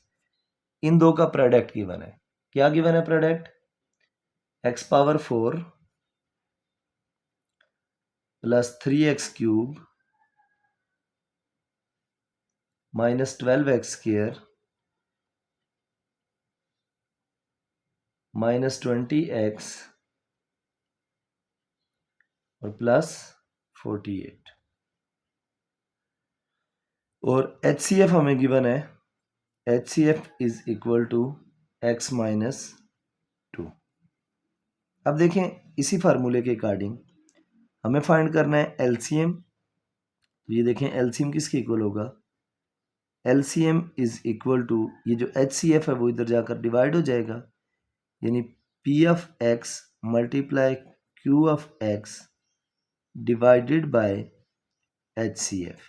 इन दो का product given है। क्या गिवन है product? x power 4 plus 3x cube minus 12x square minus 20x और प्लस 48 और HCF हमें गिवन है HCF is equal to x minus 2। अब देखें इसी फार्मूले के अकॉर्डिंग हमें फाइंड करना है LCM। ये देखें LCM किसके इक्वल होगा? LCM इज इक्वल टू ये जो HCF है वो इधर जाकर डिवाइड हो जाएगा, यानी P of x multiply Q of x divided by HCF।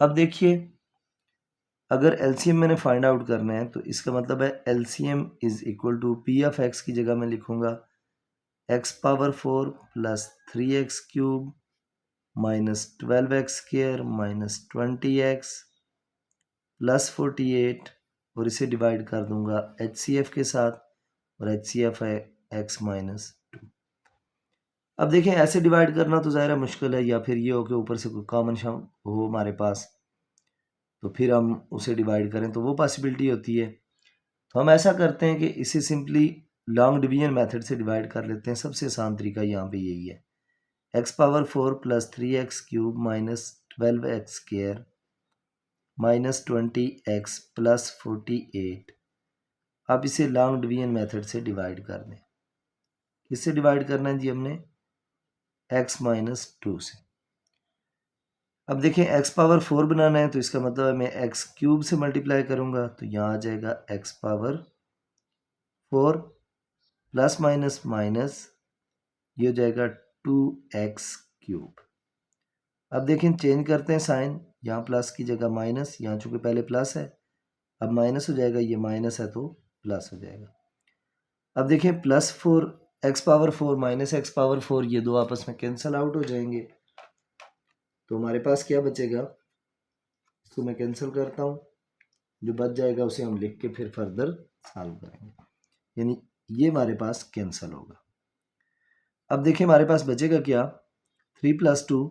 अब देखिए अगर LCM मैंने फाइंड आउट करना है तो इसका मतलब है LCM is equal to P of x की जगह मैं लिखूंगा x power 4 plus 3x cube minus 12x square minus 20x plus 48 और इसे डिवाइड कर दूंगा HCF के साथ और HCF है x माइनस 2। अब देखें ऐसे डिवाइड करना तो ज़ाहिर मुश्किल है, या फिर ये हो कि ऊपर से कोई कॉमन शम हो हमारे पास तो फिर हम उसे डिवाइड करें, तो वो पॉसिबिलिटी होती है। तो हम ऐसा करते हैं कि इसे सिंपली लॉन्ग डिवीजन मेथड से डिवाइड कर लेते हैं। सबसे आसान तरीका यहाँ पे यही है, x power 4 plus 3x cube minus 12x square minus 20x plus 48। अब इसे लॉन्ग डिवीजन मेथड से डिवाइड कर दें। किससे डिवाइड करना है जी? हमने x माइनस 2 से। अब देखें x पावर 4 बनाना है तो इसका मतलब है मैं x क्यूब से मल्टीप्लाई करूंगा तो यहाँ आ जाएगा x power 4 plus minus minus ये हो जाएगा 2x क्यूब। अब देखें चेंज करते हैं साइन, यहाँ प्लस की जगह माइनस, यहाँ चूंकि पहले प्लस है अब माइनस हो जाएगा, ये माइनस है तो प्लस हो जाएगा। अब देखें plus 4 x power 4 minus x power 4 ये दो आपस में कैंसिल आउट हो जाएंगे, तो हमारे पास क्या बचेगा? इसको मैं कैंसिल करता हूँ, जो बच जाएगा उसे हम लिख के फिर फर्दर सॉल्व करेंगे, यानी ये हमारे पास कैंसिल होगा। अब देखिए हमारे पास बचेगा क्या? 3 plus 2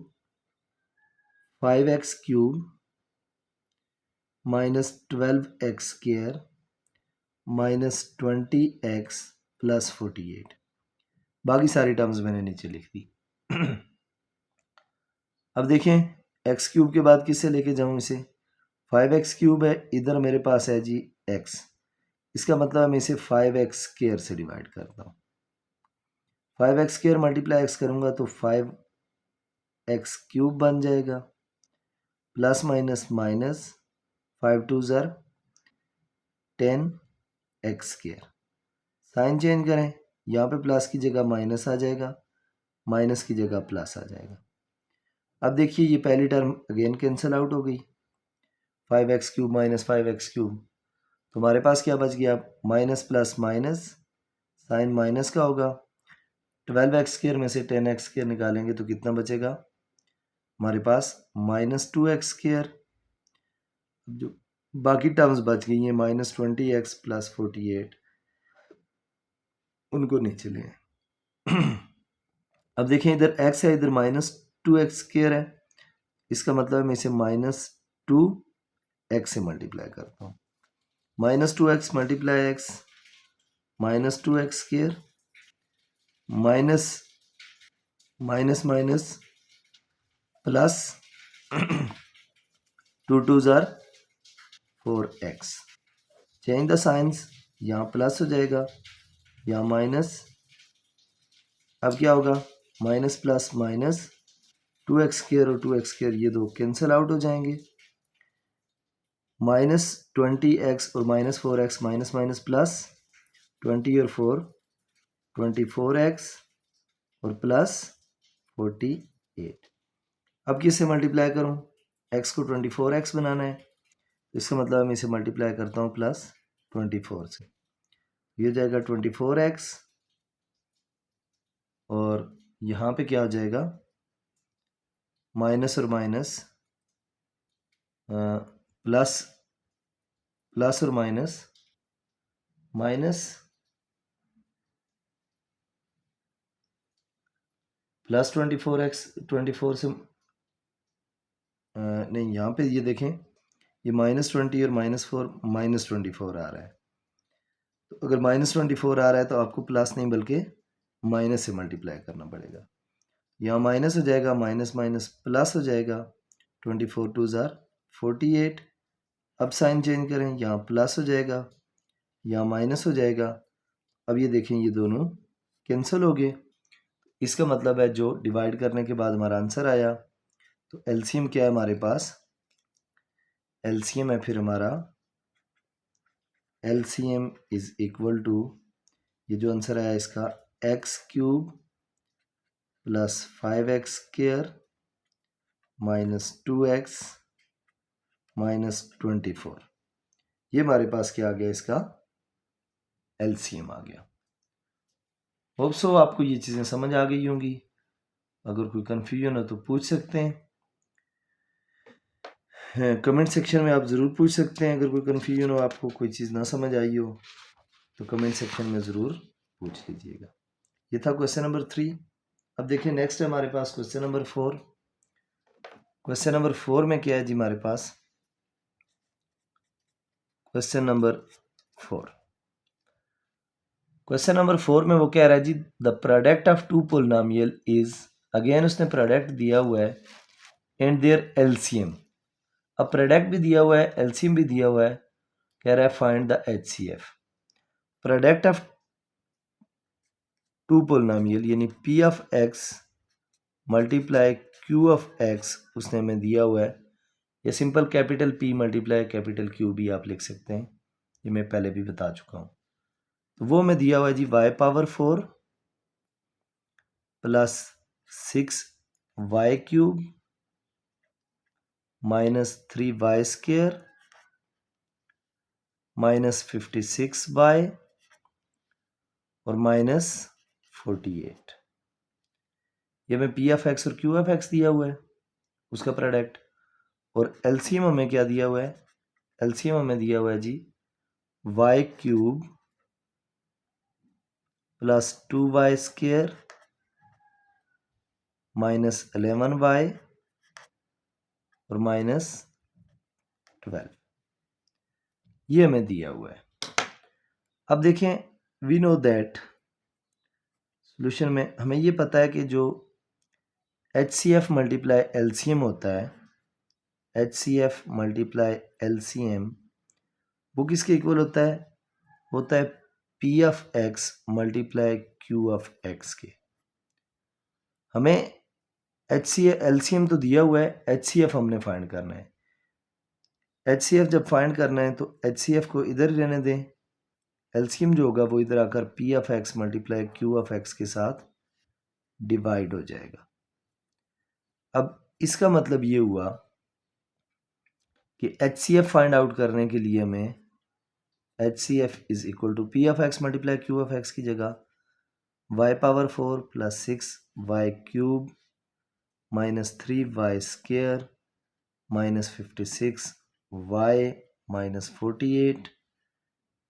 5x cube minus 12x square minus 20x plus 48। बाकी सारी टर्म्स मैंने नीचे लिख दी। अब देखें x क्यूब के बाद किससे लेके जाऊं इसे? 5x क्यूब है, इधर मेरे पास है जी x, इसका मतलब मैं इसे 5x स्क्वायर से डिवाइड करता हूँ। 5x स्क्वायर मल्टीप्लाई x करूंगा तो 5x क्यूब बन जाएगा, प्लस माइनस माइनस 5 2 ज़र 10x स्क्वायर। साइन चेंज करें, यहाँ पे प्लस की जगह माइनस आ जाएगा, माइनस की जगह प्लस आ जाएगा। अब देखिए ये पहली टर्म अगेन कैंसिल आउट हो गई, 5x cube minus 5x cube, तो हमारे पास क्या बच गया? Minus plus minus, sign minus का होगा, 12x स्क्वायर में से 10x स्क्वायर निकालेंगे तो कितना बचेगा हमारे पास? Minus 2x square. जो बाकी टर्म्स बच गई हैं माइनस 20x प्लस 48, उनको नीचे लें। अब देखें इधर x है, इधर माइनस 2x स्क्वायर है, इसका मतलब मैं इसे माइनस 2x से मल्टीप्लाई करता हूँ। Minus 2x multiply x minus 2x square minus minus minus plus 2 2 ज़र 4x। चेंज द साइंस, यहाँ प्लस हो जाएगा, यहाँ माइनस। अब क्या होगा? Minus plus minus 2x square और 2x स्क्वायर ये दो कैंसिल आउट हो जाएंगे, माइनस 20x और minus 4x minus minus plus 20 और 4 24x और प्लस 48। अब किससे मल्टीप्लाई करूं? x को 24x बनाना है, इसका मतलब मैं इसे मल्टीप्लाई करता हूं प्लस 24 से। ये हो जाएगा 24x और यहाँ पे क्या हो जाएगा, माइनस और माइनस प्लस, प्लस और माइनस, माइनस प्लस 24x 24 से नहीं, यहाँ पे ये देखें, ये -20 और -4 -24 आ रहा है। तो अगर -24 आ रहा है तो आपको प्लस नहीं बल्कि माइनस से मल्टीप्लाई करना पड़ेगा। यहाँ माइनस हो जाएगा, माइनस माइनस प्लस हो जाएगा, 24 2 ज़ार 48। अब साइन चेंज करें, यहाँ प्लस हो जाएगा, यहाँ माइनस हो जाएगा। अब ये देखें, ये दोनों कैंसिल हो गए। इसका मतलब है जो डिवाइड करने के बाद हमारा आंसर आया, तो एलसीएम क्या है हमारे पास, एलसीएम है फिर हमारा, एलसीएम इज इक्वल टू, ये जो आंसर आया इसका, x cube plus 5x square minus 2x minus 24। ये हमारे पास क्या आ गया, इसका एलसीएम आ गया। होप सो आपको ये चीज़ें समझ आ गई होंगी। अगर कोई कन्फ्यूजन हो तो पूछ सकते हैं, कमेंट सेक्शन में आप ज़रूर पूछ सकते हैं। अगर कोई कन्फ्यूजन हो, आपको कोई चीज़ ना समझ आई हो तो कमेंट सेक्शन में ज़रूर पूछ लीजिएगा। ये था क्वेश्चन नंबर 3। अब देखिए नेक्स्ट है हमारे पास क्वेश्चन नंबर 4। क्वेश्चन नंबर 4 में क्या है जी हमारे पास, क्वेश्चन नंबर 4, क्वेश्चन नंबर 4 में वो कह रहा है जी, the product of two polynomial is, again उसने प्रोडक्ट दिया हुआ है, एंड देयर एलसीएम। अब प्रोडक्ट भी दिया हुआ है, एलसीएम भी दिया हुआ है, कह रहा है find the HCF. Product of two polynomial यानी P of x multiply Q of X उसने हमें दिया हुआ है, या simple capital P multiply capital Q भी आप लिख सकते हैं, ये मैं पहले भी बता चुका हूँ। तो वो हमें दिया हुआ है जी y power 4 plus 6y cube minus 3y square minus 56y और माइनस 48। ये हमें पी ऑफ एक्स और क्यू ऑफ एक्स दिया हुआ है, उसका प्रोडक्ट। और एलसीएम हमें क्या दिया हुआ है, एलसीएम हमें दिया हुआ है जी y cube plus 2y square minus 11y और माइनस 12, ये हमें दिया हुआ है। अब देखें, वी नो दैट सॉल्यूशन में हमें ये पता है कि जो HCF मल्टीप्लाई LCM होता है, HCF मल्टीप्लाई LCM वो किसके इक्वल होता है P of x multiply Q of x के। हमें HCF LCM तो दिया हुआ है, HCF हमने फाइंड करना है। HCF जब फाइंड करना है तो HCF को इधर ही रहने दें, एलसीएम जो होगा वो इधर आकर P of x multiply Q of x के साथ डिवाइड हो जाएगा। अब इसका मतलब ये हुआ कि HCF फाइंड आउट करने के लिए हमें HCF is equal to P of x multiply Q of x की जगह y power 4 plus 6y cube minus 3y square minus 56y minus 48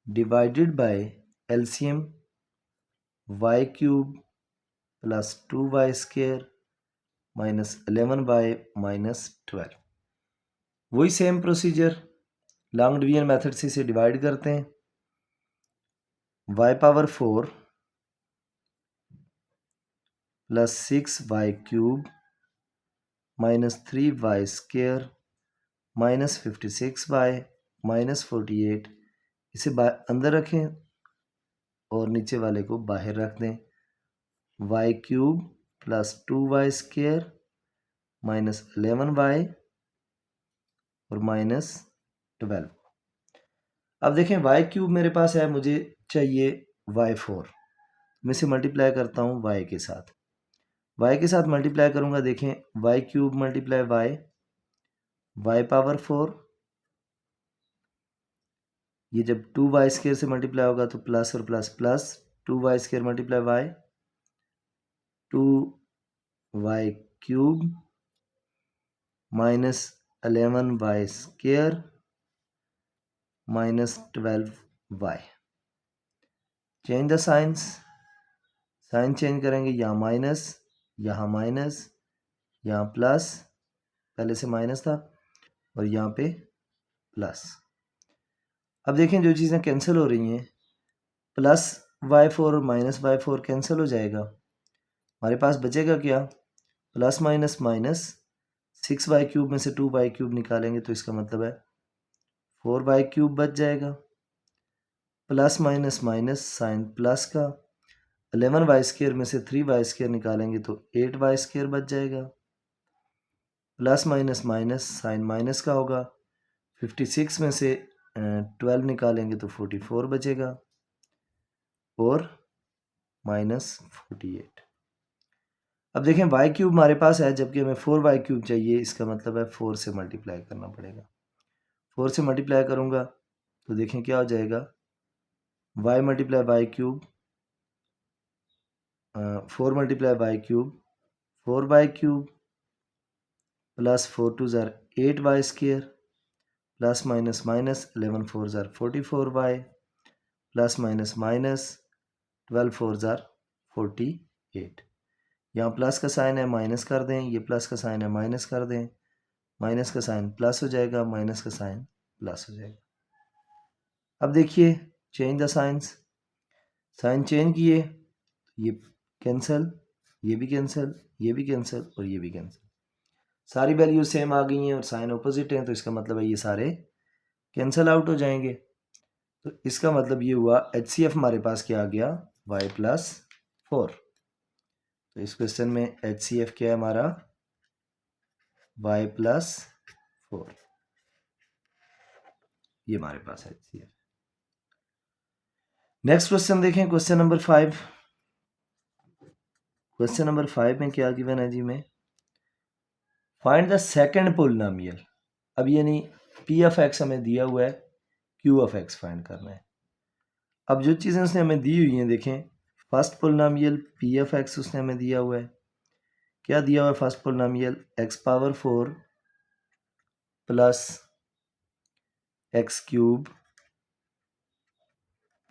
divided by LCM y cube plus 2y square minus 11y minus 12। वही same procedure long division method से इसे divide करते हैं, y power 4 plus 6y cube minus 3y square minus 56y minus 48, इसे अंदर रखें और नीचे वाले को बाहर रख दें, y cube plus 2y square minus 11y और माइनस 12। अब देखें y क्यूब मेरे पास है, मुझे चाहिए y4, में से मल्टीप्लाई करता हूँ y के साथ। y के साथ मल्टीप्लाई करूँगा, देखें y cube multiply y power 4, ये जब 2y स्क्वायर से मल्टीप्लाई होगा तो प्लस और plus plus, 2y square multiply y, 2y cube minus 11y square minus 12y। Change the signs, sign change करेंगे, यहाँ माइनस, यहाँ प्लस, पहले से माइनस था, और यहाँ पे प्लस। अब देखें जो चीज़ें कैंसिल हो रही हैं, प्लस y4 और माइनस y4 कैंसिल हो जाएगा, हमारे पास बचेगा क्या, plus minus minus, 6y cube में से 2y क्यूब निकालेंगे तो इसका मतलब है 4y क्यूब बच जाएगा, plus minus minus sign plus का, 11y स्क्वायर में से 3y स्क्वायर निकालेंगे तो 8y स्क्वायर बच जाएगा, plus minus minus sign minus का होगा, 56 में से 12 निकालेंगे तो 44 बचेगा, और माइनस 48। अब देखें y क्यूब हमारे पास है जबकि हमें 4y क्यूब चाहिए, इसका मतलब है 4 से मल्टीप्लाई करना पड़ेगा। 4 से मल्टीप्लाई करूँगा तो देखें क्या हो जाएगा, y multiply y cube, 4 multiply y cube, 4y cube plus 4 twos are 8y square, plus minus minus 11 4 are 44y, plus minus minus 12 4 are 48। यहाँ प्लस का साइन है, माइनस कर दें, ये प्लस का साइन है, माइनस कर दें, माइनस का साइन प्लस हो जाएगा, माइनस का साइन प्लस हो जाएगा। अब देखिए change the signs, sign change किए, ये कैंसिल, ये भी कैंसिल, ये भी कैंसिल, और ये भी कैंसिल, सारी वैल्यू सेम आ गई हैं और साइन ऑपोजिट हैं, तो इसका मतलब है ये सारे कैंसिल आउट हो जाएंगे। तो इसका मतलब ये हुआ HCF हमारे पास क्या आ गया, y प्लस 4। तो इस क्वेश्चन में HCF क्या है हमारा, y प्लस 4, ये हमारे पास HCF। नेक्स्ट क्वेश्चन देखें, क्वेश्चन नंबर 5। क्वेश्चन नंबर 5 में क्या गिवन है जी, में फाइंड द सेकंड पोलिनोमियल। अब यानी p ऑफ x हमें दिया हुआ है, q ऑफ x फाइंड करना है। अब जो चीज़ें उसने हमें दी हुई हैं, देखें first polynomial p of x उसने हमें दिया हुआ है, क्या दिया हुआ है first polynomial, x power 4 plus x cube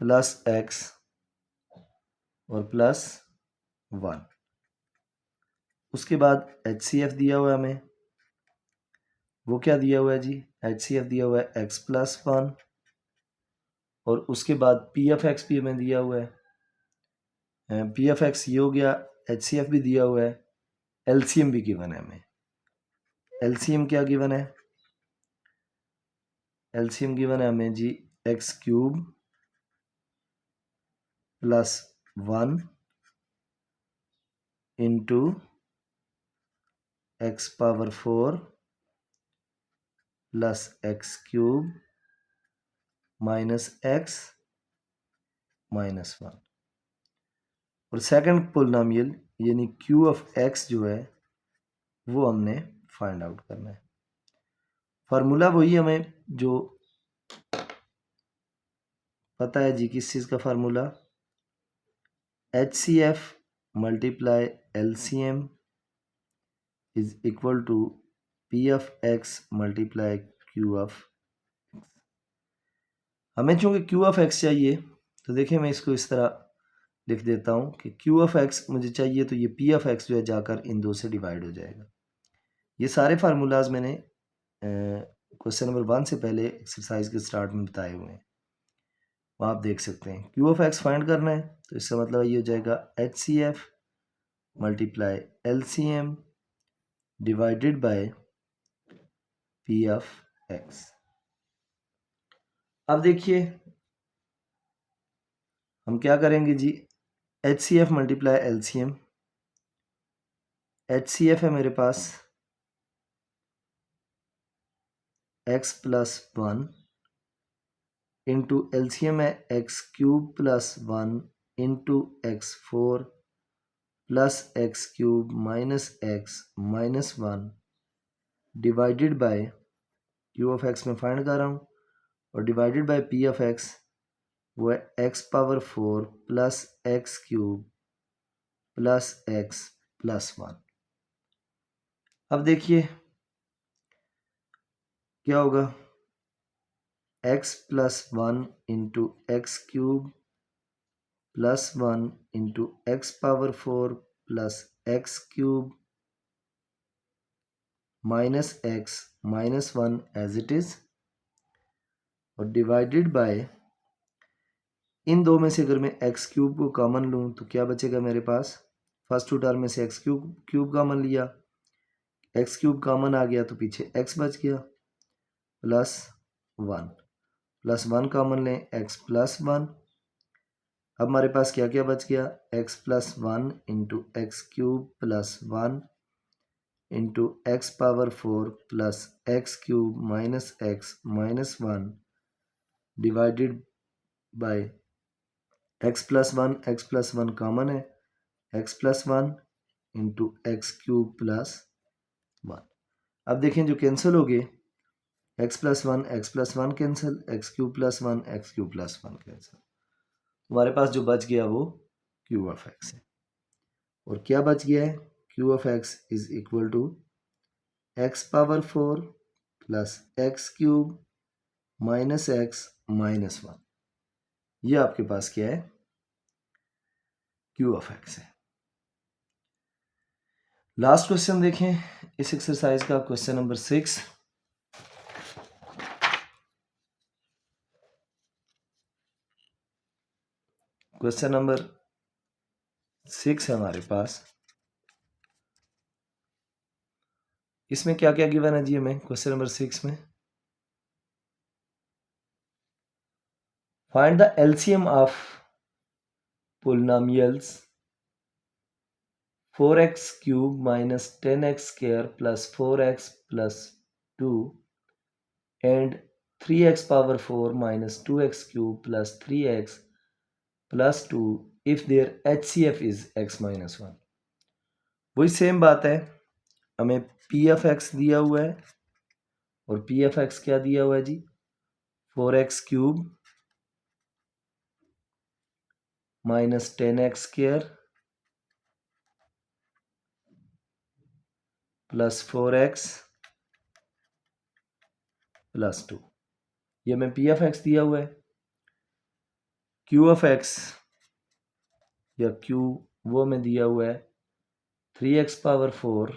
plus x और प्लस 1। उसके बाद HCF दिया हुआ है हमें, वो क्या दिया हुआ है जी, HCF दिया हुआ है x प्लस 1, और उसके बाद p ऑफ x भी हमें दिया हुआ है, p ऑफ x ये हो गया, HCF भी दिया हुआ है, LCM भी गिवन है हमें। LCM क्या गिवन है, LCM गिवन है हमें जी x cube plus 1 into x power 4 plus x cube minus x minus 1। और सेकंड पोलिनोमियल यानी q ऑफ x जो है वो हमने फाइंड आउट करना है। फार्मूला वही हमें जो पता है जी, किस चीज़ का formula, HCF multiply LCM is equal to P of x multiply Q of x। हमें चूंकि Q ऑफ x चाहिए तो देखिए मैं इसको इस तरह लिख देता हूँ कि Q ऑफ x मुझे चाहिए, तो ये P ऑफ x जो है जाकर इन दो से डिवाइड हो जाएगा। ये सारे फार्मूलाज मैंने क्वेश्चन नंबर 1 से पहले एक्सरसाइज के स्टार्ट में बताए हुए हैं, वहाँ आप देख सकते हैं। Q ऑफ x फाइंड करना है तो इसका मतलब ये हो जाएगा HCF multiply LCM divided bye P of x। अब देखिए हम क्या करेंगे जी, HCF मल्टीप्लाई LCM, HCF है मेरे पास x प्लस 1 इंटू LCM है x cube plus 1 into x four plus x cube minus x minus one divided bye Q of x में find कर रहा हूँ और divided by P of x वो है x power four plus x cube plus x plus one. अब देखिए क्या होगा, x plus one into x cube plus one into x power four plus x cube minus x minus one as it is और divided by, इन दो में से अगर मैं एक्स क्यूब को कॉमन लूँ तो क्या बचेगा मेरे पास, फर्स्ट टू टर्म में से एक्स क्यूब कॉमन लिया, एक्स क्यूब कॉमन आ गया तो पीछे एक्स बच गया प्लस वन कॉमन लें एक्स प्लस वन। अब हमारे पास क्या क्या बच गया, X plus one into x cube plus one into x power four plus x cube minus x minus one divided by X plus one common है, X plus one into x cube plus one. अब देखें जो cancel हो गए, x plus one cancel, x cube plus one cancel, हमारे पास जो बच गया वो क्यू ऑफ एक्स है। और क्या बच गया है, Q of x is equal to x power four plus x cube minus x minus one. ये आपके पास क्या है, क्यू ऑफ एक्स है। लास्ट क्वेश्चन देखें इस एक्सरसाइज का, क्वेश्चन नंबर 6। क्वेश्चन नंबर 6 है हमारे पास। इसमें क्या क्या गिवन है जी हमें क्वेश्चन नंबर 6 में, find the LCM of polynomials 4x cube minus 10x square plus 4x plus 2 and 3x power 4 minus 2x cube plus 3x plus 2 if there HCF is x minus 1। वही same बात है, हमें P F x दिया हुआ है और P F x क्या दिया हुआ है जी, 4x cube minus 10x square plus 4x plus 2, ये हमें पी एफ एक्स दिया हुआ है। क्यू ऑफ एक्स या क्यू वो में दिया हुआ है 3x power 4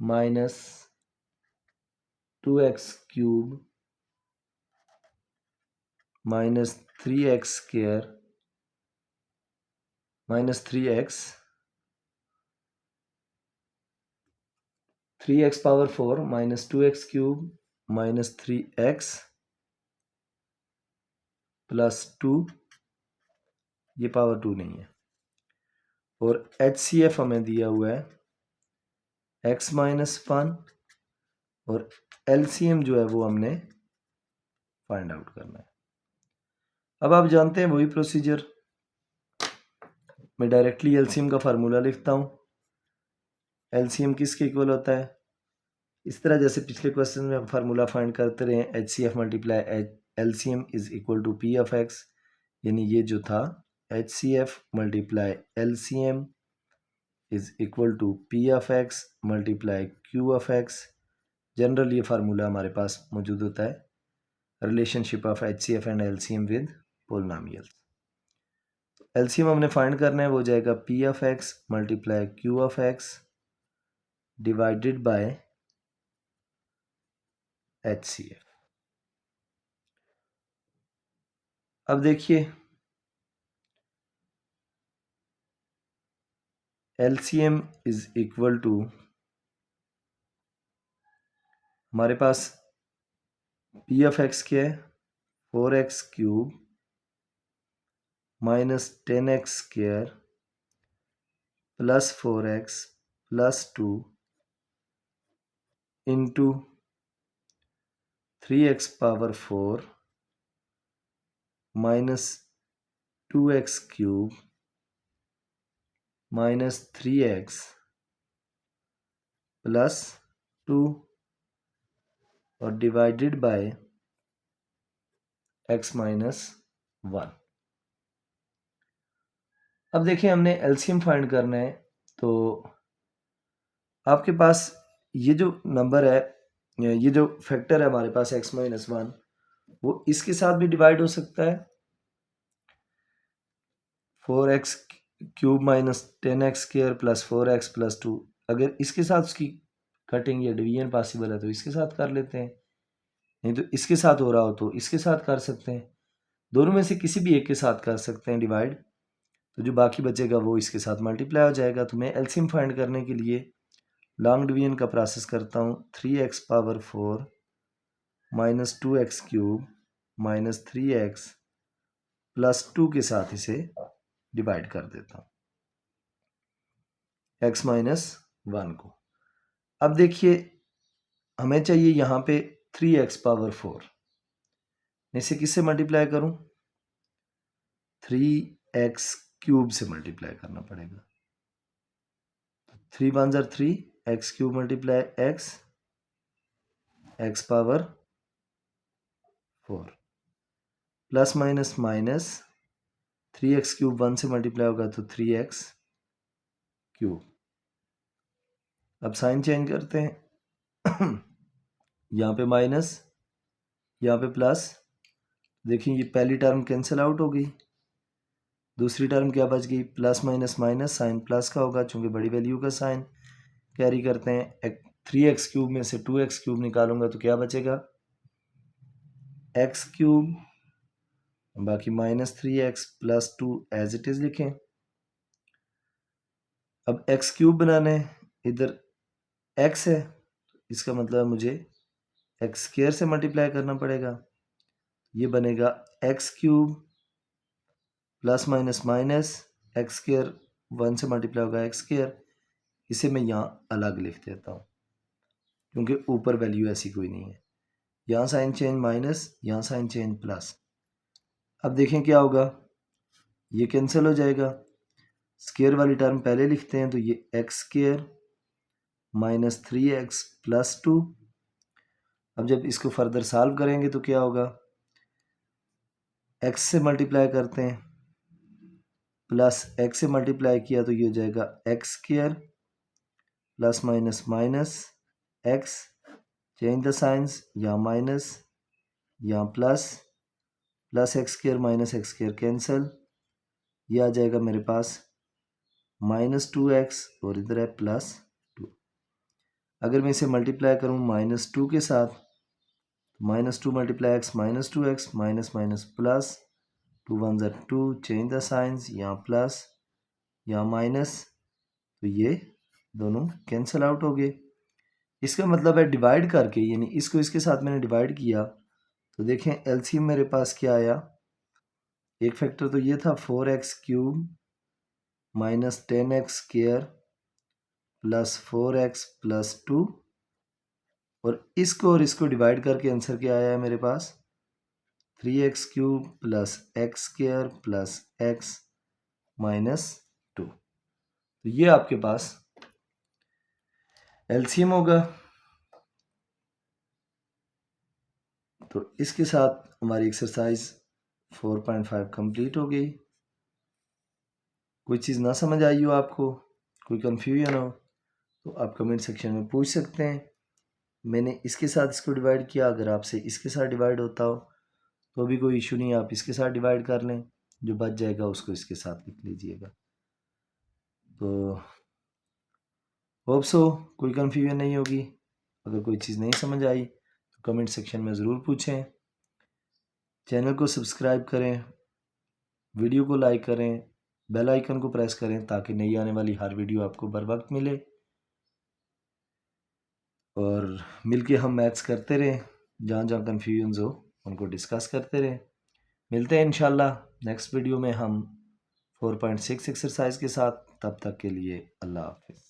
minus 2x cube minus 3x square minus 3x power 4 minus 2x cube minus 3x plus 2, ये पावर 2 नहीं है। और HCF हमें दिया हुआ है x माइनस 1 और LCM जो है वो हमने फाइंड आउट करना है। अब आप जानते हैं वही प्रोसीजर, मैं डायरेक्टली LCM का फार्मूला लिखता हूँ। LCM किसके इक्वल होता है, इस तरह जैसे पिछले क्वेश्चन में हम फार्मूला फाइंड करते रहे, HCF multiply LCM is equal to P of x, यानी ये जो था HCF multiply LCM is equal to P of x multiply Q of x। General ये फार्मूला हमारे पास मौजूद होता है, relationship of HCF and LCM with polynomials. LCM हमने फाइंड करना है, वो जाएगा P of x multiply Q of x divided by HCF। अब देखिए LCM इज इक्वल टू, हमारे पास P ऑफ x क्या है, 4x cube minus 10x square plus 4x plus 2 into 3x power 4 minus 2x cube minus 3x plus 2 और divided bye x minus 1। अब देखिए हमने LCM find करना है, तो आपके पास ये जो नंबर है, ये जो फैक्टर है हमारे पास x माइनस 1, वो इसके साथ भी डिवाइड हो सकता है। 4x cube minus 10x square plus 4x plus 2, अगर इसके साथ उसकी कटिंग या डिवीजन पॉसिबल है तो इसके साथ कर लेते हैं, नहीं तो इसके साथ हो रहा हो तो इसके साथ कर सकते हैं। दोनों में से किसी भी एक के साथ कर सकते हैं डिवाइड, तो जो बाकी बचेगा वो इसके साथ मल्टीप्लाई हो जाएगा। तो मैं एलसीएम फाइंड करने के लिए लॉन्ग डिवीजन का प्रोसेस करता हूँ। 3x power 4 minus 2x cube minus 3x plus 2 के साथ इसे डिवाइड कर देता हूँ x माइनस 1 को। अब देखिए हमें चाहिए यहाँ पे 3x पावर 4, इसे किससे मल्टीप्लाई करूँ? 3x क्यूब से मल्टीप्लाई करना पड़ेगा। 3 1 3, x cube multiply x power 4 plus minus minus 3x cube 1 से मल्टीप्लाई होगा तो 3x क्यूब। अब साइन चेंज करते हैं यहाँ पे माइनस, यहाँ पे प्लस। देखिए ये पहली टर्म कैंसिल आउट हो गई, दूसरी टर्म क्या बच गई? Plus minus minus, sign plus का होगा चूंकि बड़ी वैल्यू का साइन कैरी करते हैं। 3x क्यूब में से 2x क्यूब निकालूंगा तो क्या बचेगा? x क्यूब, बाकी minus 3x plus 2 as it is लिखें। अब x क्यूब बनाना है, इधर x है, इसका मतलब मुझे x स्क्वायर से मल्टीप्लाई करना पड़ेगा। ये बनेगा x cube plus minus minus x square 1 से मल्टीप्लाई होगा x स्क्वायर। इसे मैं यहाँ अलग लिख देता हूँ क्योंकि ऊपर वैल्यू ऐसी कोई नहीं है। यहाँ साइन चेंज माइनस, यहाँ साइन चेंज प्लस। अब देखें क्या होगा, ये कैंसिल हो जाएगा। स्क्वायर वाली टर्म पहले लिखते हैं, तो ये x square minus 3x plus 2। अब जब इसको फर्दर सॉल्व करेंगे तो क्या होगा? x से मल्टीप्लाई करते हैं, प्लस x से मल्टीप्लाई किया तो ये हो जाएगा x square plus minus minus x, change the science, यहाँ माइनस यहाँ plus, plus x square minus x square cancel, ये आ जाएगा मेरे पास माइनस 2x और इधर है प्लस 2। अगर मैं इसे मल्टीप्लाई करूँ माइनस 2 के साथ, minus 2 multiply x minus 2x, minus minus plus, 2 1 ज़ा 2, चेंज द साइंस, यहाँ प्लस यहाँ माइनस, तो ये दोनों कैंसिल आउट हो गए। इसका मतलब है डिवाइड करके, यानी इसको इसके साथ मैंने डिवाइड किया तो देखें एलसीएम मेरे पास क्या आया। एक फैक्टर तो ये था 4x cube minus 10x square plus 4x plus 2, और इसको डिवाइड करके आंसर क्या आया है मेरे पास? 3x cube plus x square plus x minus 2। तो ये आपके पास एलसीएम होगा। तो इसके साथ हमारी एक्सरसाइज 4.5 कंप्लीट हो गई। कोई चीज़ ना समझ आई हो आपको, कोई कंफ्यूजन हो तो आप कमेंट सेक्शन में पूछ सकते हैं। मैंने इसके साथ इसको डिवाइड किया, अगर आपसे इसके साथ डिवाइड होता हो तो भी कोई इशू नहीं, आप इसके साथ डिवाइड कर लें, जो बच जाएगा उसको इसके साथ लिख लीजिएगा। तो होप सो कोई कंफ्यूजन नहीं होगी। अगर कोई चीज़ नहीं समझ आई तो कमेंट सेक्शन में ज़रूर पूछें। चैनल को सब्सक्राइब करें, वीडियो को लाइक करें, बेल आइकन को प्रेस करें ताकि नई आने वाली हर वीडियो आपको बर वक्त मिले, और मिलके हम मैथ्स करते रहें, जहाँ जहाँ कन्फ्यूजन हो उनको डिस्कस करते रहें। मिलते हैं इंशाल्लाह नेक्स्ट वीडियो में हम 4.6 एक्सरसाइज के साथ। तब तक के लिए अल्लाह हाफिज़।